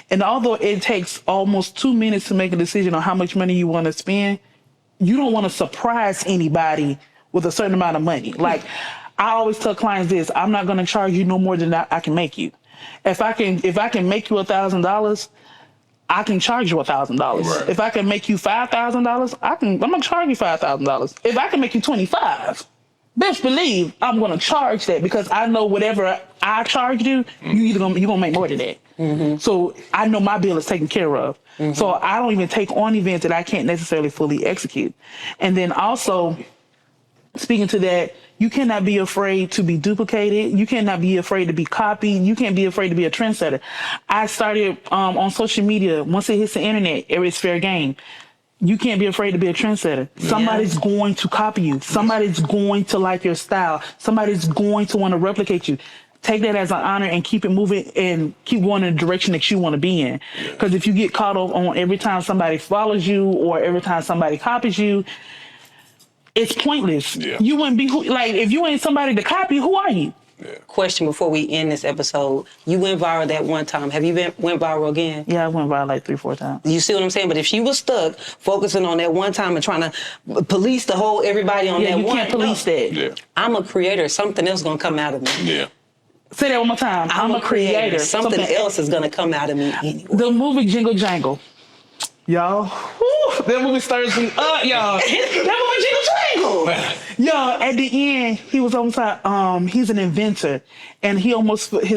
S3: and although it takes almost 2 minutes to make a decision on how much money you want to spend, you don't want to surprise anybody with a certain amount of money. Like, I always tell clients this: I'm not going to charge you no more than I can make you. If I can make you $1,000, I can charge you $1,000.
S2: Right.
S3: If I can make you $5,000, I'm gonna charge you $5,000. If I can make you 25, best believe I'm gonna charge that, because I know whatever I charge you, you're gonna make more than that. So I know my bill is taken care of. So I don't even take on events that I can't necessarily fully execute. And then also, speaking to that, you cannot be afraid to be duplicated. You cannot be afraid to be copied. You can't be afraid to be a trendsetter. I started on social media. Once it hits the internet, it's fair game. You can't be afraid to be a trendsetter. Yeah. Somebody's going to copy you. Somebody's going to like your style. Somebody's going to want to replicate you. Take that as an honor and keep it moving and keep going in the direction that you want to be in. Because if you get caught up on every time somebody follows you or every time somebody copies you, it's pointless. Yeah. You wouldn't be if you ain't somebody to copy, who are you?
S2: Yeah.
S1: Question before we end this episode. You went viral that one time. Have you went viral again?
S3: Yeah, I went viral like 3-4 times.
S1: You see what I'm saying? But if she was stuck focusing on that one time and trying to police the whole everybody on that one.
S3: You can't police that.
S2: Yeah.
S1: I'm a creator. Something else gonna come out of me.
S2: Yeah.
S3: Say that one more time. I'm a creator.
S1: Something else is gonna come out of me anyway.
S3: The movie Jingle Jangle. Y'all, that movie stirs me up, y'all. That movie Jingle Jangle. Y'all, at the end, he was almost like, he's an inventor, and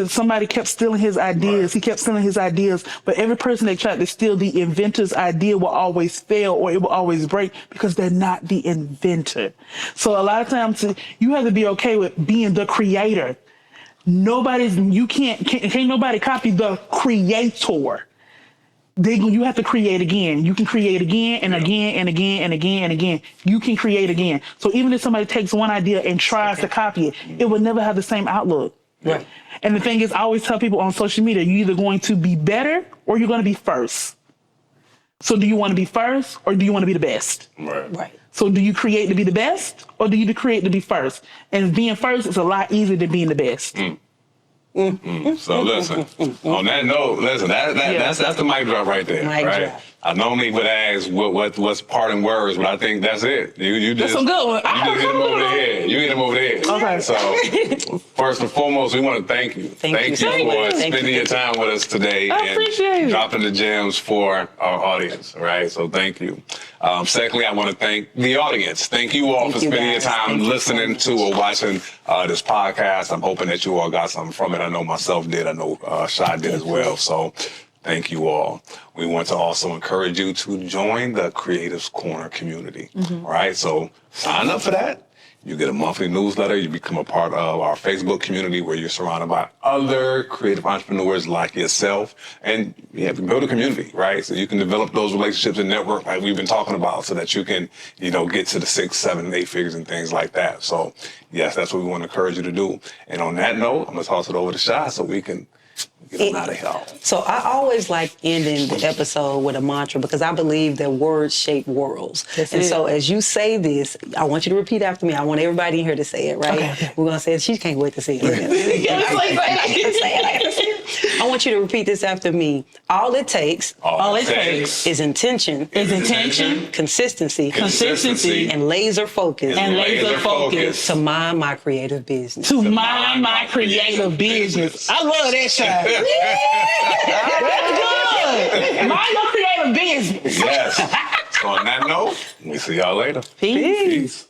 S3: somebody kept stealing his ideas. Right. He kept stealing his ideas, but every person that tried to steal the inventor's idea will always fail, or it will always break, because they're not the inventor. So a lot of times, you have to be okay with being the creator. Can't nobody copy the creator. You have to create again. You can create again and again and again and again and again. You can create again. So even if somebody takes one idea and tries to copy it, it will never have the same outlook.
S1: Right.
S3: And the thing is, I always tell people on social media, you're either going to be better or you're going to be first. So do you want to be first or do you want to be the best?
S1: Right.
S3: So do you create to be the best or do you create to be first? And being first is a lot easier than being the best.
S2: So listen, on that note, that's the mic drop right there.
S1: Mic
S2: right?
S1: drop.
S2: I normally would ask what's parting words, but I think that's it. You
S3: That's
S2: just
S3: some good one.
S2: You just hit him over the head. You hit him over the head.
S3: Okay.
S2: So first and foremost, we want to thank you. Thank you for spending your time with us today and dropping the gems for our audience. Right. So thank you. Secondly, I want to thank the audience. Thank you all for spending your time listening to or watching this podcast. I'm hoping that you all got something from it. I know myself did. I know Shy did as well. So thank you all. We want to also encourage you to join the Creatives Corner community. All right. So sign up for that. You get a monthly newsletter. You become a part of our Facebook community where you're surrounded by other creative entrepreneurs like yourself. And build a community, right? So you can develop those relationships and network like we've been talking about so that you can, get to the 6, 7, 8 figures and things like that. So yes, that's what we want to encourage you to do. And on that note, I'm going to toss it over to Shy so we can get out of here.
S1: So I always like ending the episode with a mantra because I believe that words shape worlds. So as you say this, I want you to repeat after me. I want everybody in here to say it, right? Okay. We're going to say it. She can't wait to see it. I want you to repeat this after me. All it takes is intention, consistency, and laser focus. To mind my creative business.
S3: To mind my creative business. I love that shot. That's good. Mind your creative business.
S2: Yes. So on that note, we see y'all later.
S3: Peace.